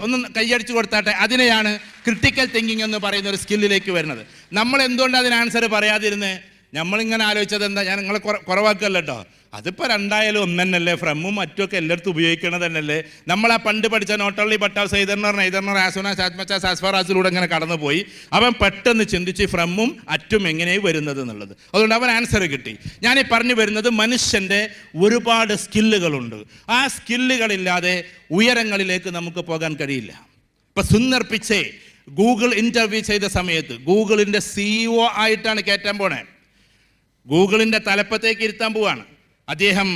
ഒന്ന് കൈയടിച്ചു കൊടുത്താട്ടെ. അതിനെയാണ് ക്രിട്ടിക്കൽ തിങ്കിങ് എന്ന് പറയുന്ന ഒരു സ്കില്ലിലേക്ക് വരുന്നത്. നമ്മൾ എന്തുകൊണ്ട് അതിന് ആൻസർ പറയാതിരുന്നേ? നമ്മളിങ്ങനെ ആലോചിച്ചത് എന്താ? ഞാൻ നിങ്ങളെ കുറവാക്കല്ല കേട്ടോ, അതിപ്പോൾ രണ്ടായാലും ഒന്നല്ലേ, ഫ്രമും മറ്റുമൊക്കെ എല്ലായിടത്തും ഉപയോഗിക്കണത് തന്നെയല്ലേ. നമ്മൾ ആ പണ്ട് പഠിച്ച നോട്ടള്ളി പട്ടാസ് എയ്തർണർ ആസുന സാസ്മച്ച സാസ്ഫറാസിലൂടെ ഇങ്ങനെ കടന്നു പോയി. അവൻ പെട്ടെന്ന് ചിന്തിച്ച് ഫ്രമും അറ്റും എങ്ങനെയാണ് വരുന്നത് എന്നുള്ളത്. അതുകൊണ്ട് അവൻ ആൻസർ കിട്ടി. ഞാനീ പറഞ്ഞു വരുന്നത് മനുഷ്യൻ്റെ ഒരുപാട് സ്കില്ലുകളുണ്ട്. ആ സ്കില്ലുകളില്ലാതെ ഉയരങ്ങളിലേക്ക് നമുക്ക് പോകാൻ കഴിയില്ല. ഇപ്പം സുന്ദർ പിച്ചെ ഗൂഗിൾ ഇൻ്റർവ്യൂ ചെയ്ത സമയത്ത് ഗൂഗിളിൻ്റെ CEO ആയിട്ടാണ് കയറ്റാൻ പോണേ. ഗൂഗിളിൻ്റെ തലപ്പത്തേക്ക് ഇരുത്താൻ പോവാണ് അദ്ദേഹം.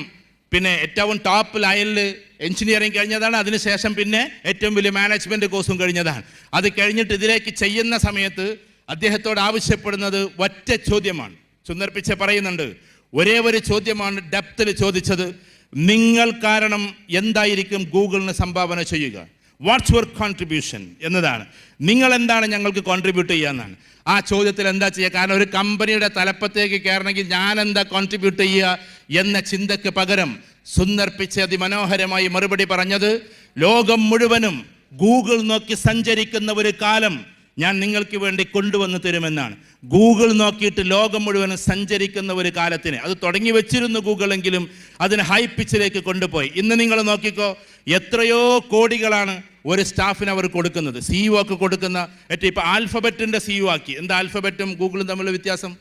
പിന്നെ ഏറ്റവും ടോപ്പ് ലൈനിൽ എഞ്ചിനീയറിംഗ് കഴിഞ്ഞതാണ്. അതിനുശേഷം പിന്നെ ഏറ്റവും വലിയ മാനേജ്മെൻറ്റ് കോഴ്സും കഴിഞ്ഞതാണ്. അത് കഴിഞ്ഞിട്ട് ഇതിലേക്ക് ചെയ്യുന്ന സമയത്ത് അദ്ദേഹത്തോട് ആവശ്യപ്പെടുന്നത് ഒറ്റ ചോദ്യമാണ്. സുന്ദർ പിച്ചെ പറയുന്നുണ്ട്, ഒരേ ഒരു ചോദ്യമാണ് ഡെപ്തിൽ ചോദിച്ചത്. നിങ്ങൾ കാരണം എന്തായിരിക്കും ഗൂഗിളിന് സംഭാവന ചെയ്യുക? വാട്ട്സ് യുവർ കോൺട്രിബ്യൂഷൻ എന്നതാണ്. നിങ്ങൾ എന്താണ് ഞങ്ങൾക്ക് കോൺട്രിബ്യൂട്ട് ചെയ്യുക എന്നാണ്. ആ ചോദ്യത്തിൽ എന്താ ചെയ്യുക? കാരണം ഒരു കമ്പനിയുടെ തലപ്പത്തേക്ക് കയറണമെങ്കിൽ ഞാൻ എന്താ കോൺട്രിബ്യൂട്ട് ചെയ്യുക എന്ന ചിന്തയ്ക്ക് പകരം സുന്ദർ പിച്ചെ അതിമനോഹരമായി മറുപടി പറഞ്ഞത്, ലോകം മുഴുവനും ഗൂഗിൾ നോക്കി സഞ്ചരിക്കുന്ന ഒരു കാലം ഞാൻ നിങ്ങൾക്ക് വേണ്ടി കൊണ്ടുവന്ന് തരുമെന്നാണ്. ഗൂഗിൾ നോക്കിയിട്ട് ലോകം മുഴുവനും സഞ്ചരിക്കുന്ന ഒരു കാലത്തിന് അത് തുടങ്ങി വെച്ചിരുന്നു ഗൂഗിളെങ്കിലും അതിന് ഹൈ പിച്ചിലേക്ക് കൊണ്ടുപോയി. ഇന്ന് നിങ്ങൾ നോക്കിക്കോ, എത്രയോ കോടികളാണ് ഒരു സ്റ്റാഫിന് അവർ കൊടുക്കുന്നത്. CEO ഒക്കെ കൊടുക്കുന്ന ഇപ്പോൾ ആൽഫബറ്റിൻ്റെ CEO ആക്കി. എന്താ ആൽഫബറ്റും ഗൂഗിളും തമ്മിലുള്ള വ്യത്യാസം?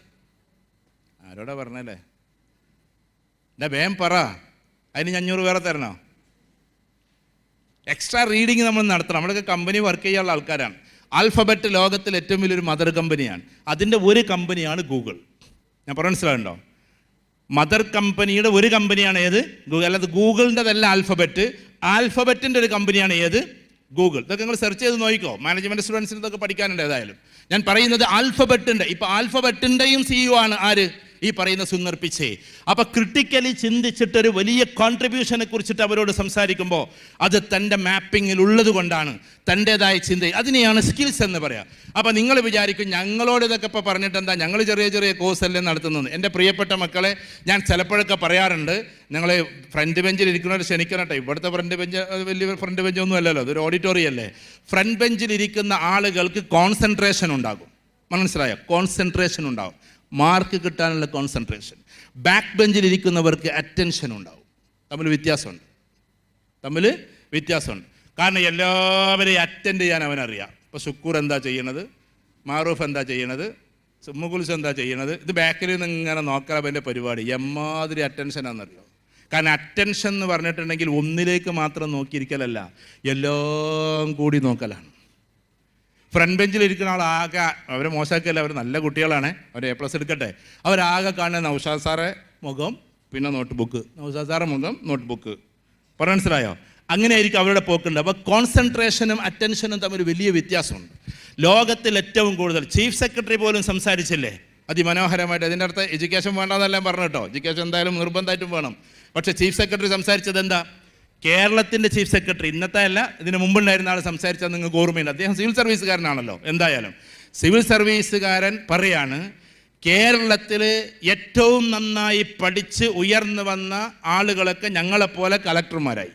ആരോടാ പറഞ്ഞല്ലേ? എന്താ വേം പറ, അതിന് 500 വേറെ തരണോ? എക്സ്ട്രാ റീഡിങ് നമ്മൾ നടത്തണം. നമ്മളൊക്കെ കമ്പനി വർക്ക് ചെയ്യാനുള്ള ആൾക്കാരാണ്. ആൽഫബറ്റ് ലോകത്തിൽ ഏറ്റവും വലിയൊരു മദർ കമ്പനിയാണ്. അതിൻ്റെ ഒരു കമ്പനിയാണ് ഗൂഗിൾ. ഞാൻ പറഞ്ഞ മനസ്സിലാകുന്നുണ്ടോ? മദർ കമ്പനിയുടെ ഒരു കമ്പനിയാണ് ഏത്? ഗൂഗിൾ. അല്ലാതെ ഗൂഗിളിൻ്റെതല്ല ആൽഫബറ്റ്. ആൽഫബറ്റിൻ്റെ ഒരു കമ്പനിയാണ് ഏത്? ഗൂഗിൾ. ഇതൊക്കെ നിങ്ങൾ സെർച്ച് ചെയ്ത് നോക്കിക്കോ. മാനേജ്മെൻറ്റ് സ്റ്റുഡൻസിന് ഇതൊക്കെ പഠിക്കാനുണ്ട്. ഏതായാലും ഞാൻ പറയുന്നത് ആൽഫബറ്റിൻ്റെ, ഇപ്പോൾ ആൽഫബറ്റിൻ്റെയും CEO ആണ് ആര്? ഈ പറയുന്ന സുന്ദർ പിച്ചെ. അപ്പോൾ ക്രിട്ടിക്കലി ചിന്തിച്ചിട്ടൊരു വലിയ കോൺട്രിബ്യൂഷനെ കുറിച്ചിട്ട് അവരോട് സംസാരിക്കുമ്പോൾ അത് തൻ്റെ മാപ്പിങ്ങിൽ ഉള്ളത് കൊണ്ടാണ്, തൻ്റേതായ ചിന്ത. അതിനെയാണ് സ്കിൽസ് എന്ന് പറയാം. അപ്പോൾ നിങ്ങൾ വിചാരിക്കും ഞങ്ങളോട് ഇതൊക്കെ ഇപ്പോൾ പറഞ്ഞിട്ട് എന്താ, ഞങ്ങൾ ചെറിയ ചെറിയ കോഴ്സല്ലേ നടത്തുന്നത്. എൻ്റെ പ്രിയപ്പെട്ട മക്കളെ, ഞാൻ ചിലപ്പോഴൊക്കെ പറയാറുണ്ട്, ഞങ്ങൾ ഫ്രണ്ട് ബെഞ്ചിൽ ഇരിക്കുന്നവർ ക്ഷണിക്കണം കേട്ടോ. ഇവിടുത്തെ ഫ്രണ്ട് ബെഞ്ച് വലിയ ഫ്രണ്ട് ബെഞ്ചൊന്നും അല്ലല്ലോ, അതൊരു ഓഡിറ്റോറിയം അല്ലേ. ഫ്രണ്ട് ബെഞ്ചിൽ ഇരിക്കുന്ന ആളുകൾക്ക് കോൺസെൻട്രേഷൻ ഉണ്ടാകും. മനസ്സിലായോ? കോൺസെൻട്രേഷൻ ഉണ്ടാകും, മാർക്ക് കിട്ടാനുള്ള കോൺസെൻട്രേഷൻ. ബാക്ക് ബെഞ്ചിലിരിക്കുന്നവർക്ക് അറ്റൻഷൻ ഉണ്ടാവും. തമ്മിൽ വ്യത്യാസമുണ്ട്. കാരണം എല്ലാവരെയും അറ്റൻഡ് ചെയ്യാൻ അവനറിയാം. ഇപ്പോൾ ശുക്കൂർ എന്താ ചെയ്യണത്, മാറൂഫ് എന്താ ചെയ്യണത്, മുകുൽസ് എന്താ ചെയ്യണത്, ഇത് ബാക്കിൽ നിന്ന് ഇങ്ങനെ നോക്കാൻ അവൻ്റെ പരിപാടി. എമ്മാതിരി അറ്റൻഷനാണെന്നറിയോ? കാരണം അറ്റൻഷൻ എന്ന് പറഞ്ഞിട്ടുണ്ടെങ്കിൽ ഒന്നിലേക്ക് മാത്രം നോക്കിയിരിക്കലല്ല, എല്ലാം കൂടി നോക്കലാണ്. ഫ്രണ്ട് ബെഞ്ചിലിരിക്കുന്ന ആളാകെ, അവരെ മോശമാക്കല്ല, അവർ നല്ല കുട്ടികളാണ്, അവർ A+ എടുക്കട്ടെ. അവരാകെ കാണുന്ന നൗഷാദ് സാറെ മുഖം, പിന്നെ നോട്ട് ബുക്ക്, നൗഷാദ് സാറെ മുഖം, നോട്ട് ബുക്ക്. പറഞ്ഞ മനസ്സിലായോ? അങ്ങനെ ആയിരിക്കും അവരുടെ പോക്കുണ്ട്. അപ്പോൾ കോൺസെൻട്രേഷനും അറ്റൻഷനും തമ്മിൽ വലിയ വ്യത്യാസമുണ്ട്. ലോകത്തിൽ ഏറ്റവും കൂടുതൽ ചീഫ് സെക്രട്ടറി പോലും സംസാരിച്ചില്ലേ അതിമനോഹരമായിട്ട്. അതിൻ്റെ അടുത്ത് എഡ്യൂക്കേഷൻ വേണ്ടെന്നെല്ലാം പറഞ്ഞു കേട്ടോ. എഡ്യൂക്കേഷൻ എന്തായാലും നിർബന്ധമായിട്ടും വേണം. പക്ഷേ ചീഫ് സെക്രട്ടറി സംസാരിച്ചത് എന്താ? കേരളത്തിൻ്റെ ചീഫ് സെക്രട്ടറി, ഇന്നത്തെ അല്ല, ഇതിന് മുമ്പുണ്ടായിരുന്ന ആൾ സംസാരിച്ചാൽ നിങ്ങൾക്ക് ഓർമ്മയുണ്ട്. അദ്ദേഹം സിവിൽ സർവീസുകാരനാണല്ലോ. എന്തായാലും സിവിൽ സർവീസുകാരൻ പറയാണ്, കേരളത്തിൽ ഏറ്റവും നന്നായി പഠിച്ച് ഉയർന്നു വന്ന ആളുകളൊക്കെ ഞങ്ങളെപ്പോലെ കളക്ടർമാരായി.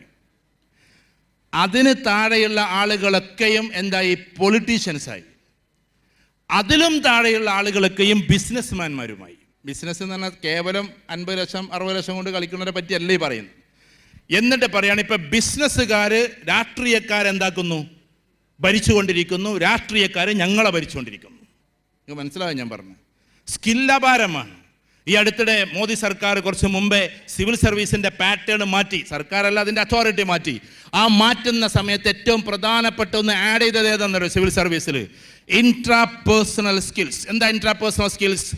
അതിന് താഴെയുള്ള ആളുകളൊക്കെയും എന്തായി? പൊളിറ്റീഷ്യൻസായി. അതിലും താഴെയുള്ള ആളുകളൊക്കെയും ബിസിനസ്മാന്മാരുമായി. ബിസിനസ് എന്ന് പറഞ്ഞാൽ കേവലം 50 ലക്ഷം 60 ലക്ഷം കൊണ്ട് കളിക്കുന്നവരെ പറ്റിയല്ലേ ഈ പറയുന്നത്. എന്നിട്ട് പറയാണ്, ഇപ്പം ബിസിനസ്സുകാർ രാഷ്ട്രീയക്കാരെന്താക്കുന്നു? ഭരിച്ചുകൊണ്ടിരിക്കുന്നു. രാഷ്ട്രീയക്കാർ ഞങ്ങളെ ഭരിച്ചുകൊണ്ടിരിക്കുന്നു. നിങ്ങൾക്ക് മനസ്സിലാവും ഞാൻ പറഞ്ഞത്? സ്കില്ലപാരമാണ്. ഈ അടുത്തിടെ മോദി സർക്കാർ കുറച്ച് മുമ്പേ സിവിൽ സർവീസിൻ്റെ പാറ്റേൺ മാറ്റി. സർക്കാരല്ല, അതിൻ്റെ അതോറിറ്റി മാറ്റി. ആ മാറ്റുന്ന സമയത്ത് ഏറ്റവും പ്രധാനപ്പെട്ട ഒന്ന് ആഡ് ചെയ്തത് ഏതാണെന്നറിയോ? സിവിൽ സർവീസിൽ ഇൻട്രാപേഴ്സണൽ സ്കിൽസ്. എന്താ ഇൻട്രാപേഴ്സണൽ സ്കിൽസ്?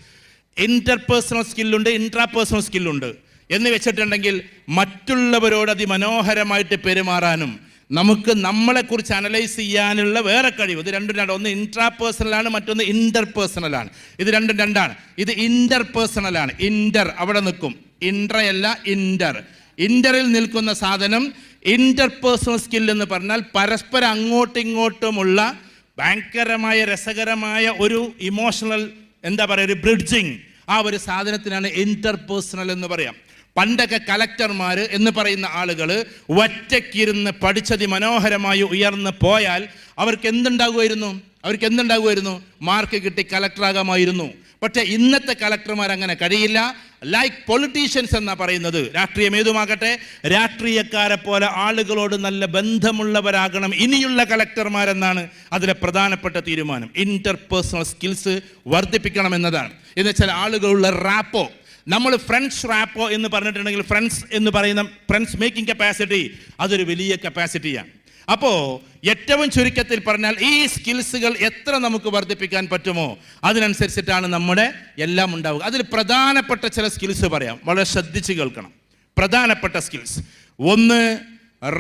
ഇൻ്റർപേഴ്സണൽ സ്കില്ലുണ്ട്, ഇൻട്രാപേഴ്സണൽ സ്കില്ലുണ്ട്. എന്ന് വെച്ചിട്ടുണ്ടെങ്കിൽ മറ്റുള്ളവരോട് അതിമനോഹരമായിട്ട് പെരുമാറാനും നമുക്ക് നമ്മളെക്കുറിച്ച് അനലൈസ് ചെയ്യാനുള്ള വേറെ കഴിവ്. ഇത് രണ്ടും രണ്ടാണ്. ഒന്ന് ഇൻട്രാപേഴ്സണലാണ്, മറ്റൊന്ന് ഇൻ്റർപേഴ്സണലാണ്. ഇത് രണ്ടും രണ്ടാണ്. ഇത് ഇൻ്റർപേഴ്സണലാണ്. ഇൻ്റർ അവിടെ നിൽക്കും, ഇൻട്രയല്ല ഇൻ്റർ. ഇൻ്ററിൽ നിൽക്കുന്ന സാധനം ഇൻ്റർപേഴ്സണൽ സ്കിൽ എന്ന് പറഞ്ഞാൽ പരസ്പരം അങ്ങോട്ടും ഇങ്ങോട്ടുമുള്ള ഭയങ്കരമായ രസകരമായ ഒരു ഇമോഷണൽ എന്താ പറയുക, ഒരു ബ്രിഡ്ജിങ്, ആ ഒരു സാധനത്തിനാണ് ഇൻ്റർപേഴ്സണൽ എന്ന് പറയാം. പണ്ടൊക്കെ കലക്ടർമാർ എന്ന് പറയുന്ന ആളുകൾ ഒറ്റയ്ക്കിരുന്ന് പഠിച്ചതി മനോഹരമായി ഉയർന്ന് പോയാൽ അവർക്ക് എന്തുണ്ടാകുമായിരുന്നു? മാർക്ക് കിട്ടി കലക്ടറാകാമായിരുന്നു. പക്ഷേ ഇന്നത്തെ കലക്ടർമാർ അങ്ങനെ കഴിയില്ല. ലൈക്ക് പൊളിറ്റീഷ്യൻസ് എന്നാ പറയുന്നത്. രാഷ്ട്രീയം ഏതുമാകട്ടെ, രാഷ്ട്രീയക്കാരെ പോലെ ആളുകളോട് നല്ല ബന്ധമുള്ളവരാകണം ഇനിയുള്ള കലക്ടർമാരെന്നാണ് അതിലെ പ്രധാനപ്പെട്ട തീരുമാനം. ഇൻ്റർപേഴ്സണൽ സ്കിൽസ് വർദ്ധിപ്പിക്കണം എന്നതാണ്. എന്ന് വെച്ചാൽ ആളുകളുള്ള റാപ്പോ, നമ്മൾ ഫ്രണ്ട്സ് റാപ്പോ എന്ന് പറഞ്ഞിട്ടുണ്ടെങ്കിൽ ഫ്രണ്ട്സ് മേക്കിംഗ് കപ്പാസിറ്റി അതൊരു വലിയ കപ്പാസിറ്റിയാണ്. അപ്പോൾ ഏറ്റവും ചുരുക്കത്തിൽ പറഞ്ഞാൽ ഈ സ്കിൽസുകൾ എത്ര നമുക്ക് വർദ്ധിപ്പിക്കാൻ പറ്റുമോ അതിനനുസരിച്ചിട്ടാണ് നമ്മുടെ എല്ലാം ഉണ്ടാവുക. അതിൽ പ്രധാനപ്പെട്ട ചില സ്കിൽസ് പറയാം, വളരെ ശ്രദ്ധിച്ച് കേൾക്കണം. പ്രധാനപ്പെട്ട സ്കിൽസ് ഒന്ന്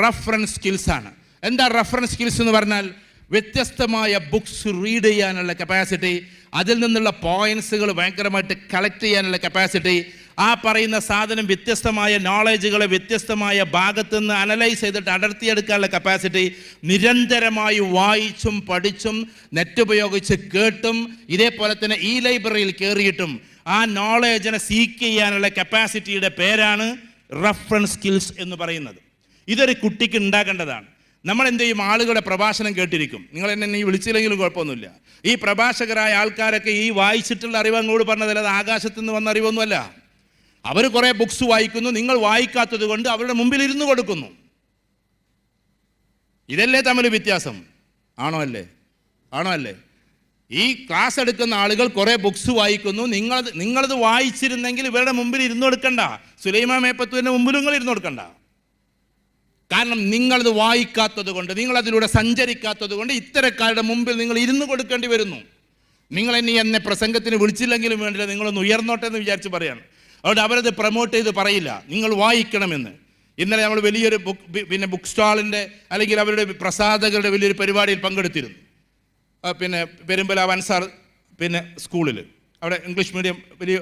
റഫറൻസ് സ്കിൽസാണ്. എന്താ റഫറൻസ് സ്കിൽസ് എന്ന് പറഞ്ഞാൽ? വ്യത്യസ്തമായ ബുക്സ് റീഡ് ചെയ്യാനുള്ള കപ്പാസിറ്റി, അതിൽ നിന്നുള്ള പോയിന്റ്സുകൾ ഭയങ്കരമായിട്ട് കളക്ട് ചെയ്യാനുള്ള കപ്പാസിറ്റി, ആ പറയുന്ന സാധനം വ്യത്യസ്തമായ നോളേജുകളെ വ്യത്യസ്തമായ ഭാഗത്തു നിന്ന് അനലൈസ് ചെയ്തിട്ട് അടർത്തിയെടുക്കാനുള്ള കപ്പാസിറ്റി, നിരന്തരമായി വായിച്ചും പഠിച്ചും നെറ്റ് ഉപയോഗിച്ച് കേട്ടും ഇതേപോലെ തന്നെ ഈ ലൈബ്രറിയിൽ കയറിയിട്ടും ആ നോളേജിനെ സീക്ക് ചെയ്യാനുള്ള കപ്പാസിറ്റിയുടെ പേരാണ് റഫറൻസ് സ്കിൽസ് എന്ന് പറയുന്നത്. ഇതൊരു കുട്ടിക്ക് ഉണ്ടാക്കേണ്ടതാണ്. നമ്മൾ എന്ത് ചെയ്യും? ആളുകളുടെ പ്രഭാഷണം കേട്ടിരിക്കും. നിങ്ങൾ എന്നെ വിളിച്ചില്ലെങ്കിലും കുഴപ്പമൊന്നുമില്ല. ഈ പ്രഭാഷകരായ ആൾക്കാരൊക്കെ ഈ വായിച്ചിട്ടുള്ള അറിവ് അങ്ങോട്ട് പറഞ്ഞതല്ല, അത് ആകാശത്തു നിന്ന് വന്ന അറിവൊന്നുമല്ല. അവർ കുറേ ബുക്സ് വായിക്കുന്നു, നിങ്ങൾ വായിക്കാത്തത് കൊണ്ട് അവരുടെ മുമ്പിൽ ഇരുന്ന് കൊടുക്കുന്നു. ഇതല്ലേ തമ്മിൽ വ്യത്യാസം? ആണോ അല്ലേ? ഈ ക്ലാസ് എടുക്കുന്ന ആളുകൾ കുറേ ബുക്സ് വായിക്കുന്നു, നിങ്ങളത് വായിച്ചിരുന്നെങ്കിൽ ഇവരുടെ മുമ്പിൽ ഇരുന്ന് കൊടുക്കണ്ട. സുലൈമാൻ മേപ്പത്തൂരിൻ്റെ മുമ്പിൽ നിങ്ങൾ ഇരുന്ന് കൊടുക്കണ്ട. കാരണം നിങ്ങളത് വായിക്കാത്തത് കൊണ്ട്, നിങ്ങളതിലൂടെ സഞ്ചരിക്കാത്തത് കൊണ്ട് ഇത്തരക്കാരുടെ മുമ്പിൽ നിങ്ങൾ ഇരുന്ന് കൊടുക്കേണ്ടി വരുന്നു. നിങ്ങൾ എന്നെ പ്രസംഗത്തിന് വിളിച്ചില്ലെങ്കിലും വേണ്ടില്ല, നിങ്ങളൊന്ന് ഉയർന്നോട്ടെ എന്ന് വിചാരിച്ച് പറയാണ്. അതുകൊണ്ട് അവരത് പ്രൊമോട്ട് ചെയ്ത് പറയില്ല, നിങ്ങൾ വായിക്കണമെന്ന്. ഇന്നലെ നമ്മൾ വലിയൊരു ബുക്ക് സ്റ്റാളിൻ്റെ അല്ലെങ്കിൽ അവരുടെ പ്രസാധകരുടെ വലിയൊരു പരിപാടിയിൽ പങ്കെടുത്തിരുന്നു. പെരുമ്പലാവ് അൻസാർ സ്കൂളിൽ, അവിടെ ഇംഗ്ലീഷ് മീഡിയം വലിയ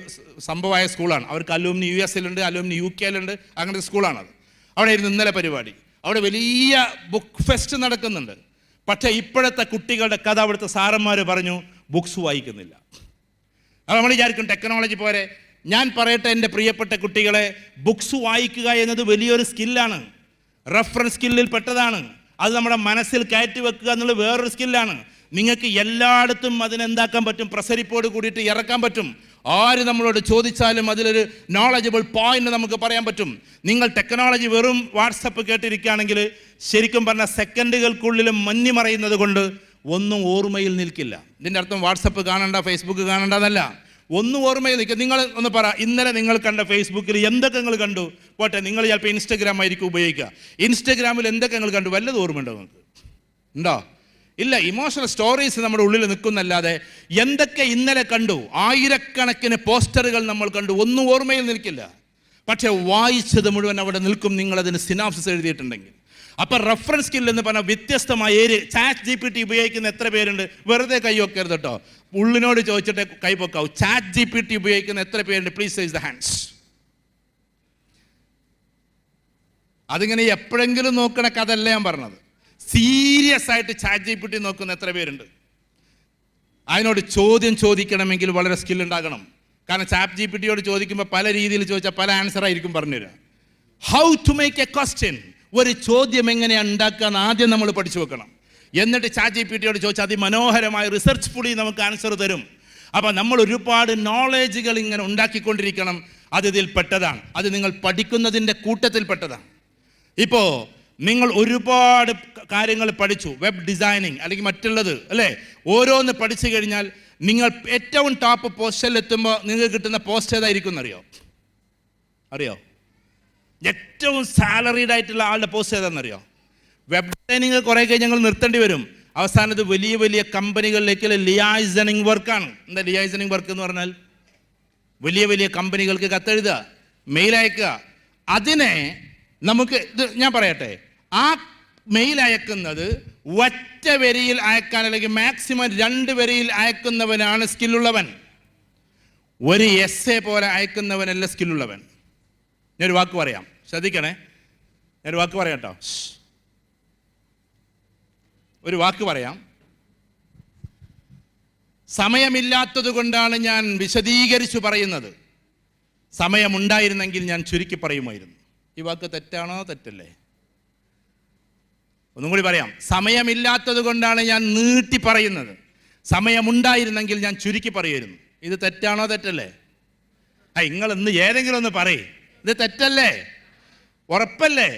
സംഭവമായ സ്കൂളാണ്. അവർക്ക് അലൂമിനി US അലൂമിനി UK അങ്ങനത്തെ സ്കൂളാണത്. അവിടെ ഇരുന്ന് ഇന്നലെ പരിപാടി, അവിടെ വലിയ ബുക്ക് ഫെസ്റ്റ് നടക്കുന്നുണ്ട്. പക്ഷേ ഇപ്പോഴത്തെ കുട്ടികളുടെ കഥ അവിടുത്തെ സാറന്മാർ പറഞ്ഞു, ബുക്സ് വായിക്കുന്നില്ല. അപ്പോൾ നമ്മൾ വിചാരിക്കും ടെക്നോളജി പോരെ. ഞാൻ പറയട്ടെ എൻ്റെ പ്രിയപ്പെട്ട കുട്ടികളെ, ബുക്സ് വായിക്കുക എന്നത് വലിയൊരു സ്കില്ലാണ്, റഫറൻസ് സ്കില്ലിൽ പെട്ടതാണ്. അത് നമ്മുടെ മനസ്സിൽ കയറ്റി വെക്കുക എന്നുള്ളത് വേറൊരു സ്കില്ലാണ്. നിങ്ങൾക്ക് എല്ലായിടത്തും അതിനെന്താക്കാൻ പറ്റും? പ്രസരിപ്പോട് കൂടിയിട്ട് ഇറക്കാൻ പറ്റും. ആര് നമ്മളോട് ചോദിച്ചാലും അതിലൊരു നോളജബിൾ പോയിന്റ് നമുക്ക് പറയാൻ പറ്റും. നിങ്ങൾ ടെക്നോളജി വെറും വാട്സപ്പ് കേട്ടിരിക്കുകയാണെങ്കിൽ ശരിക്കും പറഞ്ഞാൽ സെക്കൻഡുകൾക്കുള്ളിൽ മഞ്ഞുമറയുന്നത് കൊണ്ട് ഒന്നും ഓർമ്മയിൽ നിൽക്കില്ല. ഇതിൻ്റെ അർത്ഥം വാട്സപ്പ് കാണണ്ട, ഫേസ്ബുക്ക് കാണണ്ട എന്നല്ല, ഒന്നും ഓർമ്മയിൽ നിൽക്കുക. നിങ്ങൾ ഒന്ന് പറ, ഇന്നലെ നിങ്ങൾ കണ്ട ഫേസ്ബുക്കിൽ എന്തൊക്കെ നിങ്ങൾ കണ്ടു? പോട്ടെ, നിങ്ങൾ ചിലപ്പോൾ ഇൻസ്റ്റഗ്രാം ആയിരിക്കും ഉപയോഗിക്കുക. ഇൻസ്റ്റഗ്രാമിൽ എന്തൊക്കെ നിങ്ങൾ കണ്ടു? വല്ലതും ഓർമ്മയുണ്ടോ നിങ്ങൾക്ക്? ഉണ്ടോ? ഇല്ല. ഇമോഷണൽ സ്റ്റോറീസ് നമ്മുടെ ഉള്ളിൽ നിൽക്കുന്നല്ലാതെ എന്തൊക്കെ ഇന്നലെ കണ്ടു, ആയിരക്കണക്കിന് പോസ്റ്ററുകൾ നമ്മൾ കണ്ടു, ഒന്നും ഓർമ്മയിൽ നിൽക്കില്ല. പക്ഷെ വായിച്ചത് മുഴുവൻ അവിടെ നിൽക്കും, നിങ്ങളതിന് സിനാപ്സിസ് എഴുതിയിട്ടുണ്ടെങ്കിൽ. അപ്പം റഫറൻസ് സ്കിൽ എന്ന് പറഞ്ഞാൽ വ്യത്യസ്തമായ ചാറ്റ് GPT ഉപയോഗിക്കുന്ന എത്ര പേരുണ്ട്? വെറുതെ കൈ വെക്കരുത് കേട്ടോ, ഉള്ളിനോട് ചോദിച്ചിട്ട് കൈ പൊക്കാവും. ചാറ്റ് GPT ഉപയോഗിക്കുന്ന എത്ര പേരുണ്ട്? Please raise the hands. അതിങ്ങനെ എപ്പോഴെങ്കിലും നോക്കണ കഥയല്ല ഞാൻ പറഞ്ഞത്. സീരിയസ് ആയിട്ട് ചാറ്റ് GPT നോക്കുന്ന എത്ര പേരുണ്ട്? അതിനോട് ചോദ്യം ചോദിക്കണമെങ്കിൽ വളരെ സ്കിൽ ഉണ്ടാകണം. കാരണം ചാറ്റ് GPTയോട് ചോദിക്കുമ്പോൾ പല രീതിയിൽ ചോദിച്ചാൽ പല ആൻസർ ആയിരിക്കും പറഞ്ഞുതരിക. How to make a question, ഒരു ചോദ്യം എങ്ങനെയാണ് ഉണ്ടാക്കുക എന്ന് ആദ്യം നമ്മൾ പഠിച്ചു വെക്കണം. എന്നിട്ട് ചാറ്റ് GPTയോട് ചോദിച്ചാൽ അതിമനോഹരമായ റിസർച്ച്ഫുള്ളി നമുക്ക് ആൻസർ തരും. അപ്പം നമ്മൾ ഒരുപാട് നോളേജുകൾ ഇങ്ങനെ ഉണ്ടാക്കിക്കൊണ്ടിരിക്കണം. അത് ഇതിൽ പെട്ടതാണ്. അത് നിങ്ങൾ പഠിക്കുന്നതിൻ്റെ കൂട്ടത്തിൽ പെട്ടതാണ്. ഇപ്പോൾ നിങ്ങൾ ഒരുപാട് കാര്യങ്ങൾ പഠിച്ചു, വെബ് ഡിസൈനിങ് അല്ലെങ്കിൽ മറ്റുള്ളത് അല്ലേ, ഓരോന്ന് പഠിച്ചു കഴിഞ്ഞാൽ നിങ്ങൾ ഏറ്റവും ടോപ്പ് പോസ്റ്റിൽ എത്തുമ്പോൾ നിങ്ങൾക്ക് കിട്ടുന്ന പോസ്റ്റ് ഏതായിരിക്കും എന്നറിയോ? ഏറ്റവും സാലറീഡ് ആയിട്ടുള്ള ആളുടെ പോസ്റ്റ് ഏതാണെന്നറിയോ? വെബ് ഡിസൈനിങ് കുറേ കഴിഞ്ഞ് ഞങ്ങൾ നിർത്തേണ്ടി വരും. അവസാനത്ത് വലിയ വലിയ കമ്പനികളിലേക്ക് ലിയാസണിങ് വർക്കാണ്. എന്താ ലിയാസണിങ് വർക്ക് എന്ന് പറഞ്ഞാൽ? വലിയ വലിയ കമ്പനികൾക്ക് കത്തെഴുതുക, മെയിൽ അയക്കുക. അതിനെ നമുക്ക് ഞാൻ പറയട്ടെ, ആ മെയിൽ അയക്കുന്നത് ഒറ്റ വരിയിൽ അയക്കാൻ അല്ലെങ്കിൽ മാക്സിമം 2 വരിയിൽ അയക്കുന്നവനാണ് സ്കില്ലുള്ളവൻ. ഒരു എസ്സേ പോലെ അയക്കുന്നവനല്ല സ്കില്ലുള്ളവൻ. ഞാനൊരു വാക്ക് പറയാം, ശ്രദ്ധിക്കണേ. ഒരു വാക്ക് പറയാം കേട്ടോ, ഒരു വാക്ക് പറയാം. സമയമില്ലാത്തത് കൊണ്ടാണ് ഞാൻ വിശദീകരിച്ചു പറയുന്നത്. സമയമുണ്ടായിരുന്നെങ്കിൽ ഞാൻ ചുരുക്കി പറയുമായിരുന്നു. ഈ വാക്ക് തെറ്റാണോ? തെറ്റല്ലേ? ഒന്നും കൂടി പറയാം. സമയമില്ലാത്തത് കൊണ്ടാണ് ഞാൻ നീട്ടി പറയുന്നത്. സമയമുണ്ടായിരുന്നെങ്കിൽ ഞാൻ ചുരുക്കി പറയുമായിരുന്നു. ഇത് തെറ്റാണോ? തെറ്റല്ലേ? നിങ്ങൾ ഇന്ന് ഏതെങ്കിലും ഒന്ന് പറയേ, ഇത് തെറ്റല്ലേ? ഉറപ്പല്ലേ?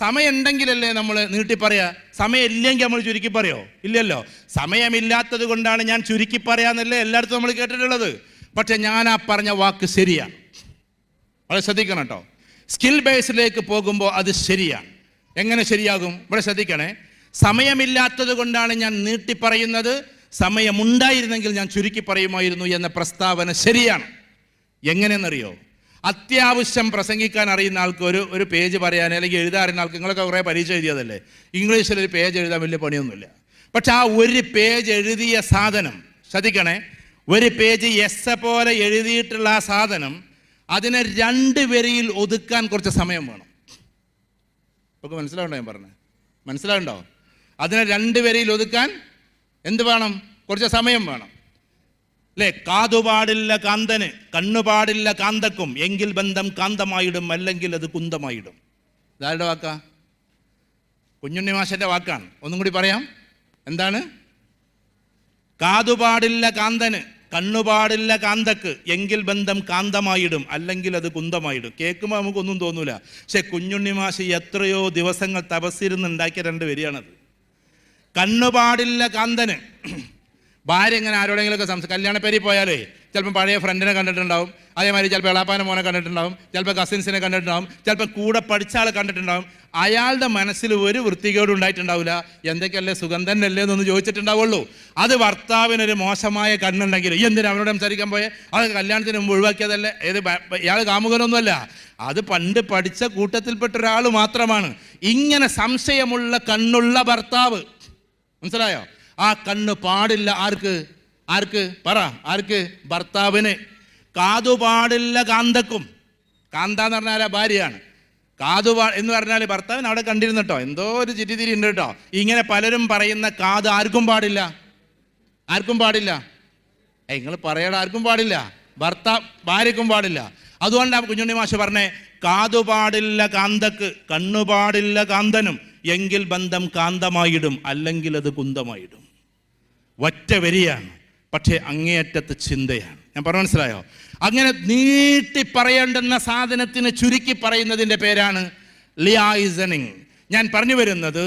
സമയം ഉണ്ടെങ്കിലല്ലേ നമ്മൾ നീട്ടി പറയാ. സമയം ഇല്ലെങ്കിൽ നമ്മൾ ചുരുക്കി പറയോ? ഇല്ലല്ലോ. സമയമില്ലാത്തത് കൊണ്ടാണ് ഞാൻ ചുരുക്കി പറയാന്നല്ലേ എല്ലായിടത്തും നമ്മൾ കേട്ടിട്ടുള്ളത്. പക്ഷെ ഞാൻ ആ പറഞ്ഞ വാക്ക് ശരിയാണ്. വളരെ ശ്രദ്ധിക്കണം കേട്ടോ. സ്കിൽ ബേസിലേക്ക് പോകുമ്പോൾ അത് ശരിയാണ്. എങ്ങനെ ശരിയാകും? ഇവിടെ ശ്രദ്ധിക്കണേ. സമയമില്ലാത്തത് കൊണ്ടാണ് ഞാൻ നീട്ടി പറയുന്നത്, സമയമുണ്ടായിരുന്നെങ്കിൽ ഞാൻ ചുരുക്കി പറയുമായിരുന്നു എന്ന പ്രസ്താവന ശരിയാണ്. എങ്ങനെയെന്നറിയോ? അത്യാവശ്യം പ്രസംഗിക്കാൻ അറിയുന്ന ആൾക്ക് ഒരു പേജ് പറയാൻ അല്ലെങ്കിൽ എഴുതാറിയുന്ന ആൾക്ക്, നിങ്ങളൊക്കെ കുറേ പരീക്ഷ എഴുതിയതല്ലേ, ഇംഗ്ലീഷിലൊരു പേജ് എഴുതാൻ വലിയ പണിയൊന്നുമില്ല. പക്ഷെ ആ ഒരു പേജ് എഴുതിയ സാധനം, ശ്രദ്ധിക്കണേ, ഒരു പേജ് എസ് പോലെ എഴുതിയിട്ടുള്ള ആ സാധനം അതിനെ 2 വരിയിൽ ഒതുക്കാൻ കുറച്ച് സമയം വേണം. നമുക്ക് മനസ്സിലാവുണ്ടോ ഞാൻ പറഞ്ഞത്? മനസ്സിലാവുണ്ടോ? അതിനെ 2 വരിയിൽ ഒതുക്കാൻ എന്ത് വേണം? കുറച്ച് സമയം വേണം അല്ലേ? കാതുപാടില്ല കാന്തന്, കണ്ണുപാടില്ല കാന്തക്കും, എങ്കിൽ ബന്ധം കാന്തമായിടും, അല്ലെങ്കിൽ അത് കുന്തമായിടും. ഇതാരുടെ വാക്കാ? കുഞ്ഞുണ്ണി മാഷന്റെ വാക്കാണ്. ഒന്നും കൂടി പറയാം. എന്താണ്? കാതുപാടില്ല കാന്തന്, കണ്ണുപാടില്ല കാന്തക്ക്, എങ്കിൽ ബന്ധം കാന്തമായിടും, അല്ലെങ്കിൽ അത് കുന്തമായിടും. കേൾക്കുമ്പോൾ നമുക്കൊന്നും തോന്നൂല. പക്ഷെ കുഞ്ഞുണ്ണി മാഷ് എത്രയോ ദിവസങ്ങൾ തപസ്സിരുന്നുണ്ടാക്കിയ 2 വരിയാണത്. കണ്ണുപാടില്ല കാന്തന്, ഭാര്യ ഇങ്ങനെ ആരോടെങ്കിലുമൊക്കെ കല്യാണപ്പേരി പോയാലേ ചിലപ്പോൾ പഴയ ഫ്രണ്ടിനെ കണ്ടിട്ടുണ്ടാവും, അതേമാതിരി ചിലപ്പോൾ എളാപ്പാനെ മോനെ കണ്ടിട്ടുണ്ടാവും, ചിലപ്പോൾ കസിൻസിനെ കണ്ടിട്ടുണ്ടാവും, ചിലപ്പോൾ കൂടെ പഠിച്ച ആളെ കണ്ടിട്ടുണ്ടാവും. അയാളുടെ മനസ്സിൽ ഒരു വൃത്തികേടും ഉണ്ടായിട്ടുണ്ടാവില്ല. എന്തൊക്കെയല്ലേ, സുഖം തന്നെയല്ലേ എന്നൊന്ന് ചോദിച്ചിട്ടുണ്ടാവുള്ളൂ. അത് ഭർത്താവിനൊരു മോശമായ കണ്ണുണ്ടെങ്കിൽ എന്തിനാ അവനോട് സംസാരിക്കാൻ പോയേ? അത് കല്യാണത്തിന് മുമ്പ് ഒഴിവാക്കിയതല്ലേ? ഇയാൾ കാമുകനൊന്നുമല്ല, അത് പണ്ട് പഠിച്ച കൂട്ടത്തിൽപ്പെട്ട ഒരാൾ മാത്രമാണ്. ഇങ്ങനെ സംശയമുള്ള കണ്ണുള്ള ഭർത്താവ്, മനസ്സിലായോ? ആ കണ്ണ് പാടില്ല. ആർക്ക് പറ? ആർക്ക്? ഭർത്താവിന്. കാതുപാടില്ല കാന്തക്കും. കാന്ത എന്ന് പറഞ്ഞാൽ ഭാര്യയാണ്. എന്ന് പറഞ്ഞാൽ ഭർത്താവിന് അവിടെ കണ്ടിരുന്നു കേട്ടോ, എന്തോ ഒരു ചിരിതിരി ഉണ്ട് കേട്ടോ. ഇങ്ങനെ പലരും പറയുന്ന കാത് ആർക്കും പാടില്ല. ആർക്കും പാടില്ല. നിങ്ങൾ പറയണ ആർക്കും പാടില്ല. ഭാര്യക്കും പാടില്ല. അതുകൊണ്ടാണ് കുഞ്ഞുണ്ണി മാഷ് പറഞ്ഞേ, കാതുപാടില്ല കാന്തക്ക്, കണ്ണുപാടില്ല കാന്തനും, എങ്കിൽ ബന്ധം കാന്തമായിടും, അല്ലെങ്കിൽ അത് കുന്തമായിടും. ഒറ്റ വരിയാണ്, പക്ഷേ അങ്ങേയറ്റത്ത് ചിന്തയാണ്. ഞാൻ പറഞ്ഞു മനസ്സിലായോ? അങ്ങനെ നീട്ടി പറയേണ്ടുന്ന സാധനത്തിന് ചുരുക്കി പറയുന്നതിൻ്റെ പേരാണ് ലിയാസണിങ്. ഞാൻ പറഞ്ഞു വരുന്നത്,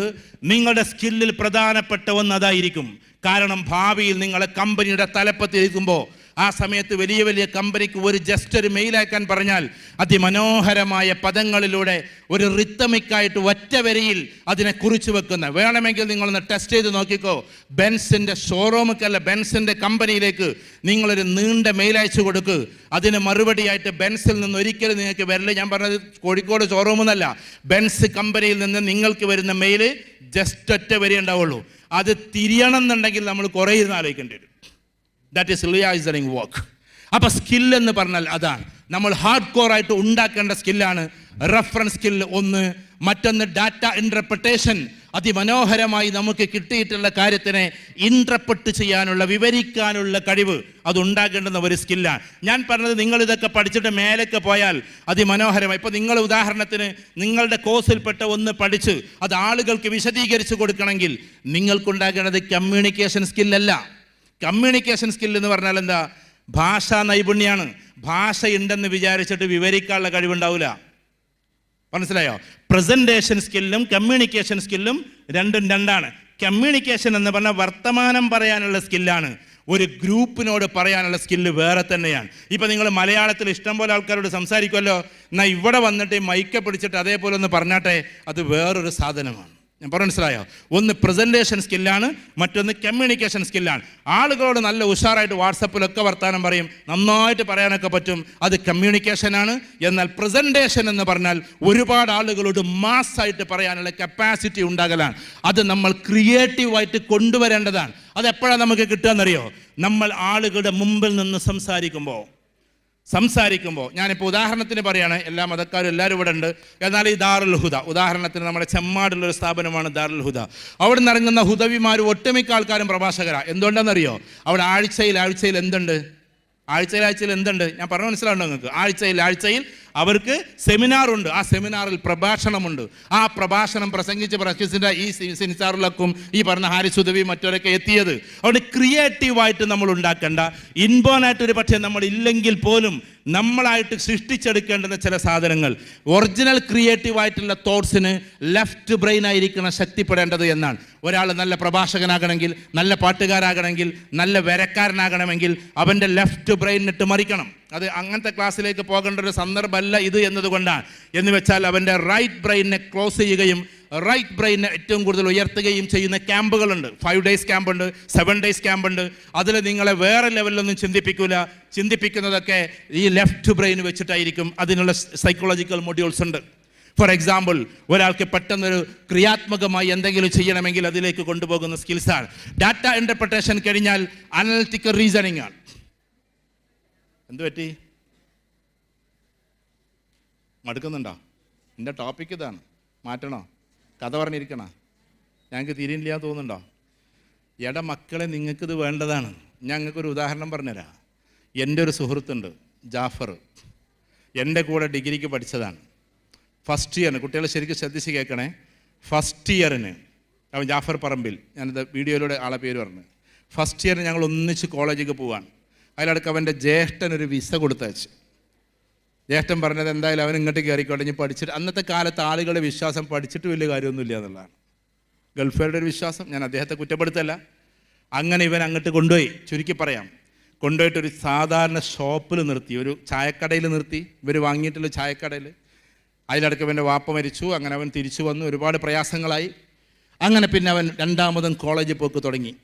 നിങ്ങളുടെ സ്കില്ലിൽ പ്രധാനപ്പെട്ട ഒന്ന് അതായിരിക്കും. കാരണം ഭാവിയിൽ നിങ്ങളെ കമ്പനിയുടെ തലപ്പത്തിരിക്കുമ്പോൾ ആ സമയത്ത് വലിയ വലിയ കമ്പനിക്ക് ഒരു മെയിൽ അയക്കാൻ പറഞ്ഞാൽ അതിമനോഹരമായ പദങ്ങളിലൂടെ ഒരു റിത്തമിക്കായിട്ട് ഒറ്റ വരിയിൽ അതിനെ കുറിച്ച് വെക്കുന്ന, വേണമെങ്കിൽ നിങ്ങളൊന്ന് ടെസ്റ്റ് ചെയ്ത് നോക്കിക്കോ. ബെൻസിൻ്റെ ഷോറൂമിക്കല്ല, ബെൻസിൻ്റെ കമ്പനിയിലേക്ക് നിങ്ങളൊരു നീണ്ട മെയിൽ അയച്ചു കൊടുക്ക്. അതിന് മറുപടിയായിട്ട് ബെൻസിൽ നിന്ന് ഒരിക്കലും നിങ്ങൾക്ക് വരില്ല. ഞാൻ പറഞ്ഞത് കോഴിക്കോട് ഷോറൂം എന്നല്ല, ബെൻസ് കമ്പനിയിൽ നിന്ന് നിങ്ങൾക്ക് വരുന്ന മെയിൽ ജസ്റ്റ് ഒറ്റ വരി ഉണ്ടാവുള്ളൂ. അത് തിരിയണം എന്നുണ്ടെങ്കിൽ നമ്മൾ കുറേ ഇരുന്ന് ആലോചിക്കേണ്ടി വരും. That is liaisoning work. അപ്പോൾ സ്കിൽ എന്ന് പറഞ്ഞാൽ അതാണ്. നമ്മൾ ഹാർഡ് കോർ ആയിട്ട് ഉണ്ടാക്കേണ്ട സ്കില്ലാണ് റെഫറൻസ് സ്കിൽ ഒന്ന്. മറ്റൊന്ന് ഡാറ്റ ഇൻ്റർപ്രിട്ടേഷൻ. അതിമനോഹരമായി നമുക്ക് കിട്ടിയിട്ടുള്ള കാര്യത്തിനെ ഇൻ്റർപ്രറ്റ് ചെയ്യാനുള്ള, വിവരിക്കാനുള്ള കഴിവ് അതുണ്ടാകേണ്ടുന്ന ഒരു സ്കില്ലാണ്. ഞാൻ പറഞ്ഞത്, നിങ്ങൾ ഇതൊക്കെ പഠിച്ചിട്ട് മേലേക്ക് പോയാൽ അതിമനോഹരമായി. ഇപ്പോൾ നിങ്ങൾ ഉദാഹരണത്തിന് നിങ്ങളുടെ കോഴ്സിൽപ്പെട്ട ഒന്ന് പഠിച്ച് അത് ആളുകൾക്ക് വിശദീകരിച്ച് കൊടുക്കണമെങ്കിൽ നിങ്ങൾക്കുണ്ടാകേണ്ടത് കമ്മ്യൂണിക്കേഷൻ സ്കില്ലല്ല. കമ്മ്യൂണിക്കേഷൻ സ്കിൽ എന്ന് പറഞ്ഞാൽ എന്താ? ഭാഷാ നൈപുണ്യമാണ്. ഭാഷയുണ്ടെന്ന് വിചാരിച്ചിട്ട് വിവരിക്കാനുള്ള കഴിവുണ്ടാവില്ല. മനസ്സിലായോ? പ്രസൻറ്റേഷൻ സ്കില്ലും കമ്മ്യൂണിക്കേഷൻ സ്കില്ലും രണ്ടാണ്. കമ്മ്യൂണിക്കേഷൻ എന്ന് പറഞ്ഞാൽ വർത്തമാനം പറയാനുള്ള സ്കില്ലാണ്. ഒരു ഗ്രൂപ്പിനോട് പറയാനുള്ള സ്കില്ല് വേറെ തന്നെയാണ്. ഇപ്പം നിങ്ങൾ മലയാളത്തിൽ ഇഷ്ടംപോലെ ആൾക്കാരോട് സംസാരിക്കുമല്ലോ, എന്നാൽ ഇവിടെ വന്നിട്ട് മൈക്ക് പിടിച്ചിട്ട് അതേപോലെ ഒന്ന് പറഞ്ഞാട്ടെ, അത് വേറൊരു സാധനമാണ്. ഞാൻ പറഞ്ഞു മനസ്സിലായോ? ഒന്ന് പ്രസൻറ്റേഷൻ സ്കില്ലാണ്, മറ്റൊന്ന് കമ്മ്യൂണിക്കേഷൻ സ്കില്ലാണ്. ആളുകളോട് നല്ല ഉഷാറായിട്ട് വാട്സപ്പിലൊക്കെ വർത്താനം പറയും, നന്നായിട്ട് പറയാനൊക്കെ പറ്റും, അത് കമ്മ്യൂണിക്കേഷനാണ്. എന്നാൽ പ്രസൻറ്റേഷൻ എന്ന് പറഞ്ഞാൽ ഒരുപാട് ആളുകളോട് മാസ്സായിട്ട് പറയാനുള്ള കപ്പാസിറ്റി ഉണ്ടാകലാണ്. അത് നമ്മൾ ക്രിയേറ്റീവായിട്ട് കൊണ്ടുവരേണ്ടതാണ്. അതെപ്പോഴാണ് നമുക്ക് കിട്ടുകയെന്നറിയോ? നമ്മൾ ആളുകളുടെ മുമ്പിൽ നിന്ന് സംസാരിക്കുമ്പോൾ. സംസാരിക്കുമ്പോൾ, ഞാനിപ്പോൾ ഉദാഹരണത്തിന് പറയുകയാണ്, എല്ലാ മതക്കാരും എല്ലാവരും ഇവിടെ ഉണ്ട്, എന്നാൽ ഈ ദാറുൽ ഹുദ, ഉദാഹരണത്തിന് നമ്മുടെ ചെമ്മാടുള്ളൊരു സ്ഥാപനമാണ് ദാറുൽ ഹുദ. അവിടെ നിന്ന് ഇറങ്ങുന്ന ഹുദവിമാർ ഒട്ടുമിക്ക ആൾക്കാരും പ്രഭാഷകരാണ്. എന്തുകൊണ്ടാണെന്നറിയോ? അവിടെ ആഴ്ചയിൽ എന്തുണ്ട്? ആഴ്ചയിൽ എന്തുണ്ട്? ഞാൻ പറഞ്ഞു മനസ്സിലാവുണ്ടോ നിങ്ങൾക്ക്? ആഴ്ചയിൽ അവർക്ക് സെമിനാറുണ്ട്. ആ സെമിനാറിൽ പ്രഭാഷണമുണ്ട്. ആ പ്രഭാഷണം പ്രസംഗിച്ച് പ്രശ്നത്തിൻ്റെ ഈ സിനിസാറിലൊക്കും ഈ പറഞ്ഞ ഹാരിസ് ഉദവി മറ്റവരൊക്കെ എത്തിയത്. അവിടെ ക്രിയേറ്റീവായിട്ട് നമ്മൾ ഉണ്ടാക്കേണ്ട, ഇൻബോണായിട്ടൊരു പക്ഷേ നമ്മൾ ഇല്ലെങ്കിൽ പോലും നമ്മളായിട്ട് സൃഷ്ടിച്ചെടുക്കേണ്ടുന്ന ചില സാധനങ്ങൾ, ഒറിജിനൽ ക്രിയേറ്റീവായിട്ടുള്ള തോട്ട്സിന് ലെഫ്റ്റ് ബ്രെയിൻ ആയിരിക്കണം ശക്തിപ്പെടേണ്ടത് എന്നാണ്. ഒരാൾ നല്ല പ്രഭാഷകനാകണമെങ്കിൽ, നല്ല പാട്ടുകാരാകണമെങ്കിൽ, നല്ല വരക്കാരനാകണമെങ്കിൽ അവൻ്റെ ലെഫ്റ്റ് ബ്രെയിനിട്ട് മറിക്കണം. അത് അങ്ങനത്തെ ക്ലാസ്സിലേക്ക് പോകേണ്ട ഒരു സന്ദർഭമല്ല ഇത് എന്നതുകൊണ്ടാണ്. എന്ന് വെച്ചാൽ അവൻ്റെ റൈറ്റ് ബ്രെയിനെ ക്ലോസ് ചെയ്യുകയും റൈറ്റ് ബ്രെയിനെ ഏറ്റവും കൂടുതൽ ഉയർത്തുകയും ചെയ്യുന്ന ക്യാമ്പുകളുണ്ട്. 5 days ക്യാമ്പുണ്ട്, 7 days ക്യാമ്പുണ്ട്. അതിൽ നിങ്ങളെ വേറെ ലെവലിലൊന്നും ചിന്തിപ്പിക്കില്ല. ചിന്തിപ്പിക്കുന്നതൊക്കെ ഈ ലെഫ്റ്റ് ബ്രെയിൻ വെച്ചിട്ടായിരിക്കും. അതിനുള്ള സൈക്കോളജിക്കൽ മൊഡ്യൂൾസ് ഉണ്ട്. ഫോർ എക്സാമ്പിൾ, ഒരാൾക്ക് പെട്ടെന്നൊരു ക്രിയാത്മകമായി എന്തെങ്കിലും ചെയ്യണമെങ്കിൽ അതിലേക്ക് കൊണ്ടുപോകുന്ന സ്കിൽസാണ്. ഡാറ്റ ഇൻ്റർപ്രിട്ടേഷൻ കഴിഞ്ഞാൽ അനലിറ്റിക്കൽ റീസണിങ് ആണ്. എന്ത് പറ്റി? മടുക്കുന്നുണ്ടോ? എൻ്റെ ടോപ്പിക്ക് ഇതാണ്. മാറ്റണോ? കഥ പറഞ്ഞിരിക്കണോ? ഞങ്ങൾക്ക് തിരിയില്ല തോന്നുന്നുണ്ടോ? എടാ മക്കളെ, നിങ്ങൾക്കിത് വേണ്ടതാണ്. ഞങ്ങൾക്കൊരു ഉദാഹരണം പറഞ്ഞുതരാം. എൻ്റെ ഒരു സുഹൃത്തുണ്ട്, ജാഫർ. എൻ്റെ കൂടെ ഡിഗ്രിക്ക് പഠിച്ചതാണ്. ഫസ്റ്റ് ഇയറിന്, കുട്ടികൾ ശരിക്കും ശ്രദ്ധിച്ച് കേൾക്കണേ, ഫസ്റ്റ് ഇയറിന് അവൻ ജാഫർ പറമ്പിൽ, ഞാനിത് വീഡിയോയിലൂടെ ആളെ പേര് പറഞ്ഞു. ഫസ്റ്റ് ഇയറിന് ഞങ്ങൾ ഒന്നിച്ച് കോളേജിലേക്ക് പോവാൻ. അതിലടക്ക് അവൻ്റെ ജ്യേഷ്ഠനൊരു വിസ കൊടുത്തയച്ച്. ജ്യേഷ്ഠൻ പറഞ്ഞത് എന്തായാലും അവൻ ഇങ്ങോട്ട് കയറിക്കോട്ടെ, ഇനി പഠിച്ചിട്ട്. അന്നത്തെ കാലത്ത് ആളുകളുടെ വിശ്വാസം പഠിച്ചിട്ട് വലിയ കാര്യമൊന്നുമില്ല എന്നുള്ളതാണ് ഗൾഫുകാരുടെ ഒരു വിശ്വാസം. ഞാൻ അദ്ദേഹത്തെ കുറ്റപ്പെടുത്തല്ല. അങ്ങനെ ഇവൻ അങ്ങോട്ട് കൊണ്ടുപോയി. ചുരുക്കി പറയാം, കൊണ്ടുപോയിട്ടൊരു സാധാരണ ഷോപ്പിൽ നിർത്തി, ഒരു ചായക്കടയിൽ നിർത്തി. ഇവർ വാങ്ങിയിട്ടുള്ള ചായക്കടയിൽ. അതിലടക്ക് ഇവൻ്റെ വാപ്പ മരിച്ചു. അങ്ങനെ അവൻ തിരിച്ചു വന്നു. ഒരുപാട് പ്രയാസങ്ങളായി. അങ്ങനെ പിന്നെ അവൻ രണ്ടാമതും കോളേജിൽ പോക്ക് തുടങ്ങി.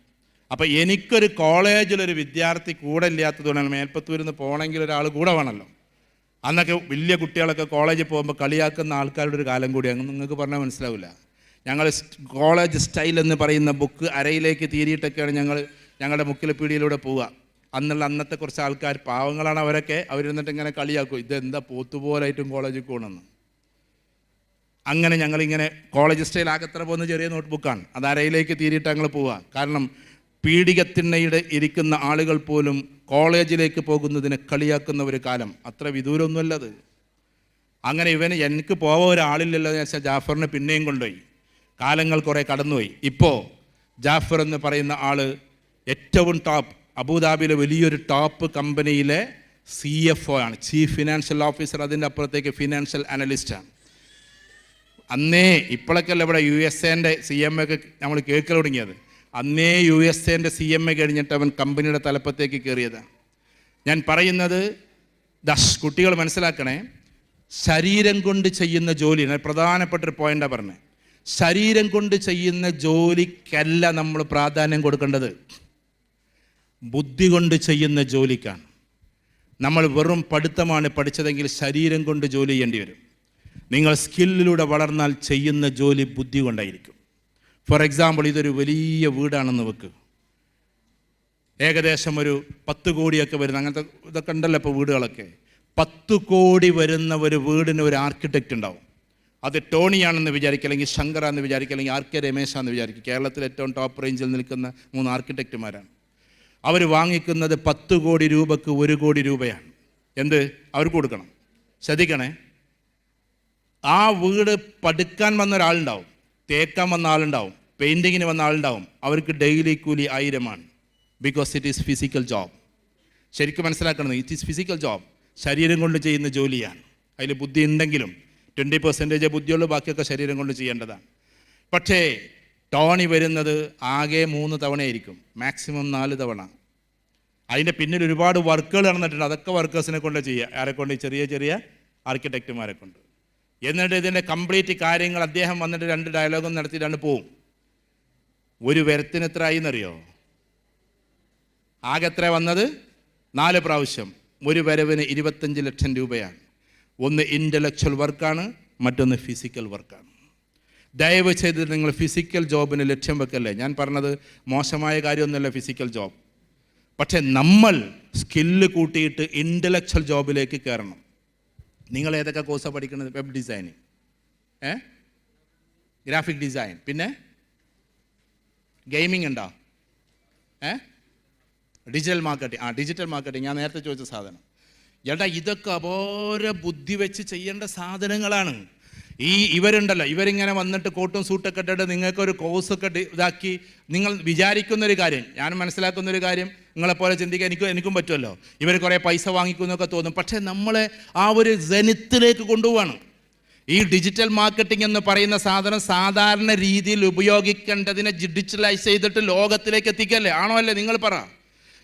അപ്പോൾ എനിക്കൊരു കോളേജിലൊരു വിദ്യാർത്ഥി കൂടെ ഇല്ലാത്തതുകൊണ്ടാണ്. മേൽപ്പത്തൂരിൽ നിന്ന് പോകണമെങ്കിൽ ഒരാൾ കൂടെ വേണമല്ലോ. അന്നൊക്കെ വലിയ കുട്ടികളൊക്കെ കോളേജിൽ പോകുമ്പോൾ കളിയാക്കുന്ന ആൾക്കാരുടെ ഒരു കാലം കൂടി. അങ്ങ് നിങ്ങൾക്ക് പറഞ്ഞാൽ മനസ്സിലാവില്ല. ഞങ്ങൾ കോളേജ് സ്റ്റൈൽ എന്ന് പറയുന്ന ബുക്ക് അരയിലേക്ക് തീരിയിട്ടൊക്കെയാണ് ഞങ്ങളുടെ മുക്കിലപ്പീടിയിലൂടെ പോവുക. അന്നത്തെ കുറച്ച് ആൾക്കാർ, പാവങ്ങളാണ് അവരൊക്കെ, അവരിരുന്നിട്ട് ഇങ്ങനെ കളിയാക്കും, ഇതെന്താ പോത്തുപോലായിട്ടും കോളേജിൽ പോകണമെന്ന്. അങ്ങനെ ഞങ്ങളിങ്ങനെ കോളേജ് സ്റ്റൈൽ ആകത്ര പോകുന്ന ചെറിയ നോട്ട്ബുക്കാണ്. അത് അരയിലേക്ക് തീരിയിട്ട് ഞങ്ങൾ പോവുക. കാരണം പീഡികത്തിണ്ണയുടെ ഇരിക്കുന്ന ആളുകൾ പോലും കോളേജിലേക്ക് പോകുന്നതിനെ കളിയാക്കുന്ന ഒരു കാലം. അത്ര വിദൂരമൊന്നുമല്ലത്. അങ്ങനെ എനിക്ക് പോവാൻ ഒരാളില്ലല്ലോ എന്ന് വെച്ചാൽ ജാഫറിനെ പിന്നെയും കൊണ്ടുപോയി. കാലങ്ങൾ കുറേ കടന്നുപോയി. ഇപ്പോൾ ജാഫർ എന്ന് പറയുന്ന ആൾ ഏറ്റവും ടോപ്പ്, അബുദാബിയിലെ വലിയൊരു ടോപ്പ് കമ്പനിയിലെ CFO ആണ്, ചീഫ് ഫിനാൻഷ്യൽ ഓഫീസർ. അതിൻ്റെ അപ്പുറത്തേക്ക് ഫിനാൻഷ്യൽ അനലിസ്റ്റാണ്. അന്നേ ഇപ്പോഴൊക്കെയല്ല ഇവിടെ USA CMA ഒക്കെ നമ്മൾ കേൾക്കൽ തുടങ്ങിയത്. അന്നേ USA CMA കഴിഞ്ഞിട്ട് അവൻ കമ്പനിയുടെ തലപ്പത്തേക്ക് കയറിയതാണ്. ഞാൻ പറയുന്നത് കുട്ടികൾ മനസ്സിലാക്കണേ, ശരീരം കൊണ്ട് ചെയ്യുന്ന ജോലി പ്രധാനപ്പെട്ടൊരു പോയിൻ്റാണ് പറഞ്ഞത്. ശരീരം കൊണ്ട് ചെയ്യുന്ന ജോലിക്കല്ല നമ്മൾ പ്രാധാന്യം കൊടുക്കേണ്ടത്, ബുദ്ധി കൊണ്ട് ചെയ്യുന്ന ജോലിക്കാണ്. നമ്മൾ വെറും പഠിത്തമാണ് പഠിച്ചതെങ്കിൽ ശരീരം കൊണ്ട് ജോലി ചെയ്യേണ്ടി വരും. നിങ്ങൾ സ്കില്ലിലൂടെ വളർന്നാൽ ചെയ്യുന്ന ജോലി ബുദ്ധി കൊണ്ടായിരിക്കും. ഫോർ എക്സാമ്പിൾ, ഇതൊരു വലിയ വീടാണെന്ന് വെക്ക്. ഏകദേശം ഒരു 10 കോടിയൊക്കെ വരുന്ന അങ്ങനത്തെ ഇതൊക്കെ ഉണ്ടല്ലോ ഇപ്പോൾ വീടുകളൊക്കെ. 10 കോടി വരുന്ന ഒരു വീടിന് ഒരു ആർക്കിടെക്റ്റ് ഉണ്ടാവും. അത് ടോണിയാണെന്ന് വിചാരിക്കുക, അല്ലെങ്കിൽ ശങ്കറാന്ന് വിചാരിക്കുക, അല്ലെങ്കിൽ RK രമേശാന്ന് വിചാരിക്കുക. കേരളത്തിൽ ഏറ്റവും ടോപ്പ് റേഞ്ചിൽ നിൽക്കുന്ന 3 ആർക്കിടെക്റ്റുമാരാണ്. അവർ വാങ്ങിക്കുന്നത് 10 കോടി രൂപക്ക് 1 കോടി രൂപയാണ്. എന്ത് അവർക്ക് കൊടുക്കണം? ശ്രദ്ധിക്കണേ, ആ വീട് പടുക്കാൻ വന്ന ഒരാളുണ്ടാവും, തേക്കാൻ വന്ന ആളുണ്ടാവും, പെയിൻറ്റിങ്ങിന് വന്ന ആളുണ്ടാവും. അവർക്ക് ഡെയിലി കൂലി 1000 because it is physical job. ശരിക്കും മനസ്സിലാക്കണം, ഇറ്റ് ഈസ് ഫിസിക്കൽ ജോബ്. ശരീരം കൊണ്ട് ചെയ്യുന്ന ജോലിയാണ്. അതിൽ ബുദ്ധി ഉണ്ടെങ്കിലും 20% ബുദ്ധിയുള്ളൂ, ബാക്കിയൊക്കെ ശരീരം കൊണ്ട് ചെയ്യേണ്ടതാണ്. പക്ഷേ ടോണി വരുന്നത് ആകെ 3 തവണയായിരിക്കും, മാക്സിമം 4 തവണ. അതിൻ്റെ പിന്നിൽ ഒരുപാട് വർക്കുകൾ നടന്നിട്ടുണ്ട്. അതൊക്കെ വർക്കേഴ്സിനെ കൊണ്ട് ചെയ്യുക. ആരെക്കൊണ്ട്? ചെറിയ ചെറിയ ആർക്കിടെക്റ്റുമാരെ കൊണ്ട്. എന്നിട്ട് ഇതിൻ്റെ കംപ്ലീറ്റ് കാര്യങ്ങൾ അദ്ദേഹം വന്നിട്ട് 2 ഡയലോഗും നടത്തിയിട്ടാണ് പോവും. ഒരു വരത്തിന് എത്ര ആയി എന്നറിയോ? ആകെ എത്ര വന്നത്? 4 പ്രാവശ്യം. ഒരു വരവിന് 25 ലക്ഷം രൂപയാണ്. ഒന്ന് ഇൻ്റലക്ച്വൽ വർക്കാണ്, മറ്റൊന്ന് ഫിസിക്കൽ വർക്കാണ്. ദയവ് ചെയ്ത് നിങ്ങൾ ഫിസിക്കൽ ജോബിന് ലക്ഷ്യം വെക്കല്ലേ. ഞാൻ പറഞ്ഞത് മോശമായ കാര്യമൊന്നുമല്ല ഫിസിക്കൽ ജോബ്. പക്ഷെ നമ്മൾ സ്കില്ല് കൂട്ടിയിട്ട് ഇൻ്റലക്ച്വൽ ജോബിലേക്ക് കയറണം. നിങ്ങൾ ഏതൊക്കെ കോഴ്സാണ് പഠിക്കുന്നത്? വെബ് ഡിസൈനിങ്, ഗ്രാഫിക് ഡിസൈൻ, പിന്നെ ഗെയിമിംഗ് ഉണ്ടോ? Digital marketing. ഡിജിറ്റൽ മാർക്കറ്റിംഗ് ഞാൻ നേരത്തെ ചോദിച്ച സാധനം. ചേട്ടാ ഇതൊക്കെ അപാര ബുദ്ധി വെച്ച് ചെയ്യേണ്ട സാധനങ്ങളാണ്. ഇവരുണ്ടല്ലോ, ഇവരിങ്ങനെ വന്നിട്ട് കോട്ടും സൂട്ടൊക്കെ ഇട്ടിട്ട് നിങ്ങൾക്കൊരു കോഴ്സൊക്കെ ഇതാക്കി നിങ്ങൾ വിചാരിക്കുന്നൊരു കാര്യം, ഞാൻ മനസ്സിലാക്കുന്നൊരു കാര്യം, നിങ്ങളെപ്പോലെ ചിന്തിക്കാൻ എനിക്കും പറ്റുമല്ലോ. ഇവർ കുറേ പൈസ വാങ്ങിക്കുന്നൊക്കെ തോന്നും. പക്ഷേ നമ്മളെ ആ ഒരു ജനിത്തിലേക്ക് കൊണ്ടുപോവാണ്. ഈ ഡിജിറ്റൽ മാർക്കറ്റിംഗ് എന്ന് പറയുന്ന സാധനം സാധാരണ രീതിയിൽ ഉപയോഗിക്കേണ്ടതിനെ ഡിജിറ്റലൈസ് ചെയ്തിട്ട് ലോകത്തിലേക്ക് എത്തിക്കല്ലേ? ആണോ അല്ലേ? നിങ്ങൾ പറ.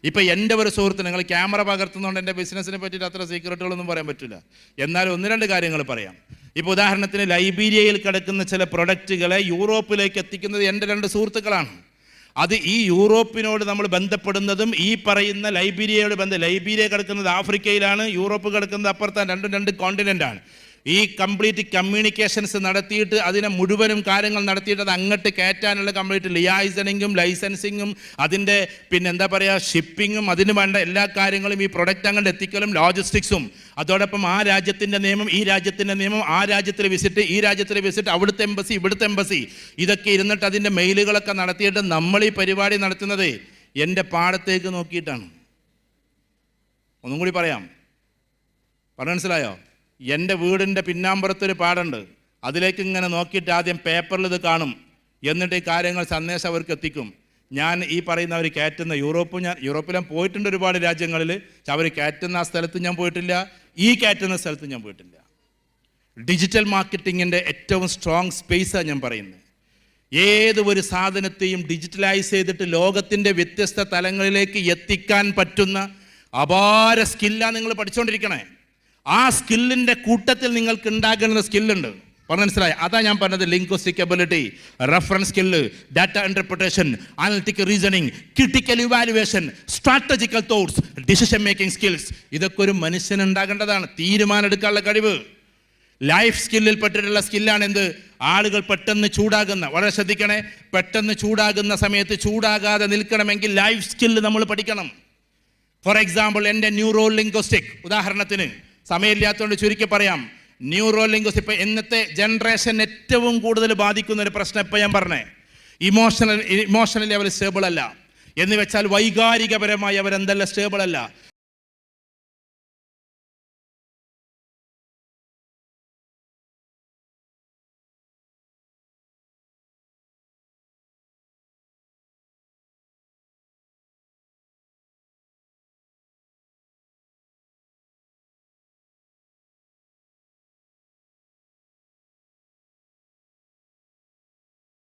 ഇപ്പം എൻ്റെ ഒരു സുഹൃത്ത്, നിങ്ങൾ ക്യാമറ പകർത്തുന്നതുകൊണ്ട് എൻ്റെ ബിസിനസ്സിനെ പറ്റിയിട്ട് അത്ര സീക്രട്ടുകളൊന്നും പറയാൻ പറ്റില്ല. എന്നാലും 1-2 കാര്യങ്ങൾ പറയാം. ഇപ്പോൾ ഉദാഹരണത്തിന് ലൈബീരിയയിൽ കിടക്കുന്ന ചില പ്രൊഡക്റ്റുകളെ യൂറോപ്പിലേക്ക് എത്തിക്കുന്നത് എൻ്റെ 2 സുഹൃത്തുക്കളാണ്. അത് ഈ യൂറോപ്പിനോട് നമ്മൾ ബന്ധപ്പെടുന്നതും ഈ പറയുന്ന ലൈബീരിയയോട് ലൈബീരിയ കിടക്കുന്നത് ആഫ്രിക്കയിലാണ്, യൂറോപ്പ് കിടക്കുന്നത് അപ്പുറത്താണ്. 2 കോണ്ടിനെൻ്റാണ്. ഈ കംപ്ലീറ്റ് കമ്മ്യൂണിക്കേഷൻസ് നടത്തിയിട്ട് അതിനെ മുഴുവനും കാര്യങ്ങൾ നടത്തിയിട്ട് അത് അങ്ങോട്ട് കയറ്റാനുള്ള കംപ്ലീറ്റ് ലിയാസണിങ്ങും ലൈസൻസിങ്ങും അതിൻ്റെ എന്താ പറയുക ഷിപ്പിങ്ങും അതിന് വേണ്ട എല്ലാ കാര്യങ്ങളും ഈ പ്രൊഡക്റ്റ് അങ്ങോട്ട് എത്തിക്കലും ലോജിസ്റ്റിക്സും അതോടൊപ്പം ആ രാജ്യത്തിൻ്റെ നിയമം ഈ രാജ്യത്തിൻ്റെ നിയമം ആ രാജ്യത്തിൽ വിസിറ്റ് ഈ രാജ്യത്തിൽ വിസിറ്റ് അവിടുത്തെ എംബസി ഇവിടുത്തെ എംബസി ഇതൊക്കെ ഇരുന്നിട്ട് അതിൻ്റെ മെയിലുകളൊക്കെ നടത്തിയിട്ട് നമ്മൾ ഈ പരിപാടി നടത്തുന്നത് എൻ്റെ പാടത്തേക്ക് നോക്കിയിട്ടാണ്. ഒന്നും കൂടി പറയാം, പറഞ്ഞു മനസ്സിലായോ? എൻ്റെ വീടിൻ്റെ പിന്നാമ്പുറത്തൊരു പാടുണ്ട്, അതിലേക്ക് ഇങ്ങനെ നോക്കിയിട്ട് ആദ്യം പേപ്പറിൽ ഇത് കാണും, എന്നിട്ട് ഈ കാര്യങ്ങൾ സന്ദേശം അവർക്ക് എത്തിക്കും. ഞാൻ ഈ പറയുന്ന അവർ കയറ്റുന്ന യൂറോപ്പിൽ ഞാൻ പോയിട്ടുണ്ട് ഒരുപാട് രാജ്യങ്ങളിൽ. അവർ കയറ്റുന്ന ആ സ്ഥലത്ത് ഞാൻ പോയിട്ടില്ല, ഈ കയറ്റുന്ന സ്ഥലത്ത് ഞാൻ പോയിട്ടില്ല. ഡിജിറ്റൽ മാർക്കറ്റിങ്ങിൻ്റെ ഏറ്റവും സ്ട്രോങ് സ്പേസാണ് ഞാൻ പറയുന്നത്. ഏത് ഒരു സാധനത്തെയും ഡിജിറ്റലൈസ് ചെയ്തിട്ട് ലോകത്തിൻ്റെ വ്യത്യസ്ത തലങ്ങളിലേക്ക് എത്തിക്കാൻ പറ്റുന്ന അപാര സ്കില്ലാണ് നിങ്ങൾ പഠിച്ചുകൊണ്ടിരിക്കണേ. ആ സ്കില്ലിൻ്റെ കൂട്ടത്തിൽ നിങ്ങൾക്ക് ഉണ്ടാകുന്ന സ്കില്ലുണ്ട്. പറഞ്ഞു മനസ്സിലായി? അതാ ഞാൻ പറഞ്ഞത്. Linguistic ability, reference skill, data interpretation, analytical reasoning, critical evaluation, strategical thoughts, decision making skills. ഇതൊക്കെ ഒരു മനുഷ്യന് ഉണ്ടാകേണ്ടതാണ്. തീരുമാനം എടുക്കാനുള്ള കഴിവ്. ലൈഫ് സ്കില്ലിൽ പെട്ടിട്ടുള്ള സ്കില്ലാണ് എന്ത്? ആളുകൾ പെട്ടെന്ന് ചൂടാകുന്ന, വളരെ ശ്രദ്ധിക്കണേ, പെട്ടെന്ന് ചൂടാകുന്ന സമയത്ത് ചൂടാകാതെ നിൽക്കണമെങ്കിൽ ലൈഫ് സ്കില്ല് നമ്മൾ പഠിക്കണം. ഫോർ എക്സാമ്പിൾ, എൻ്റെ ന്യൂറോ ലിംഗ്വിസ്റ്റിക്, ഉദാഹരണത്തിന് സമയമില്ലാത്തതുകൊണ്ട് ചുരുക്കി പറയാം, ന്യൂറോ ലിംഗ്വിസ്റ്റിക് ഇപ്പം ഇന്നത്തെ ജനറേഷൻ ഏറ്റവും കൂടുതൽ ബാധിക്കുന്ന ഒരു പ്രശ്നം ഇപ്പം ഞാൻ പറഞ്ഞേ, ഇമോഷണലി അവർ സ്റ്റേബിൾ അല്ല. എന്ന് വെച്ചാൽ വൈകാരികപരമായി അവരെന്തല്ല സ്റ്റേബിൾ അല്ല.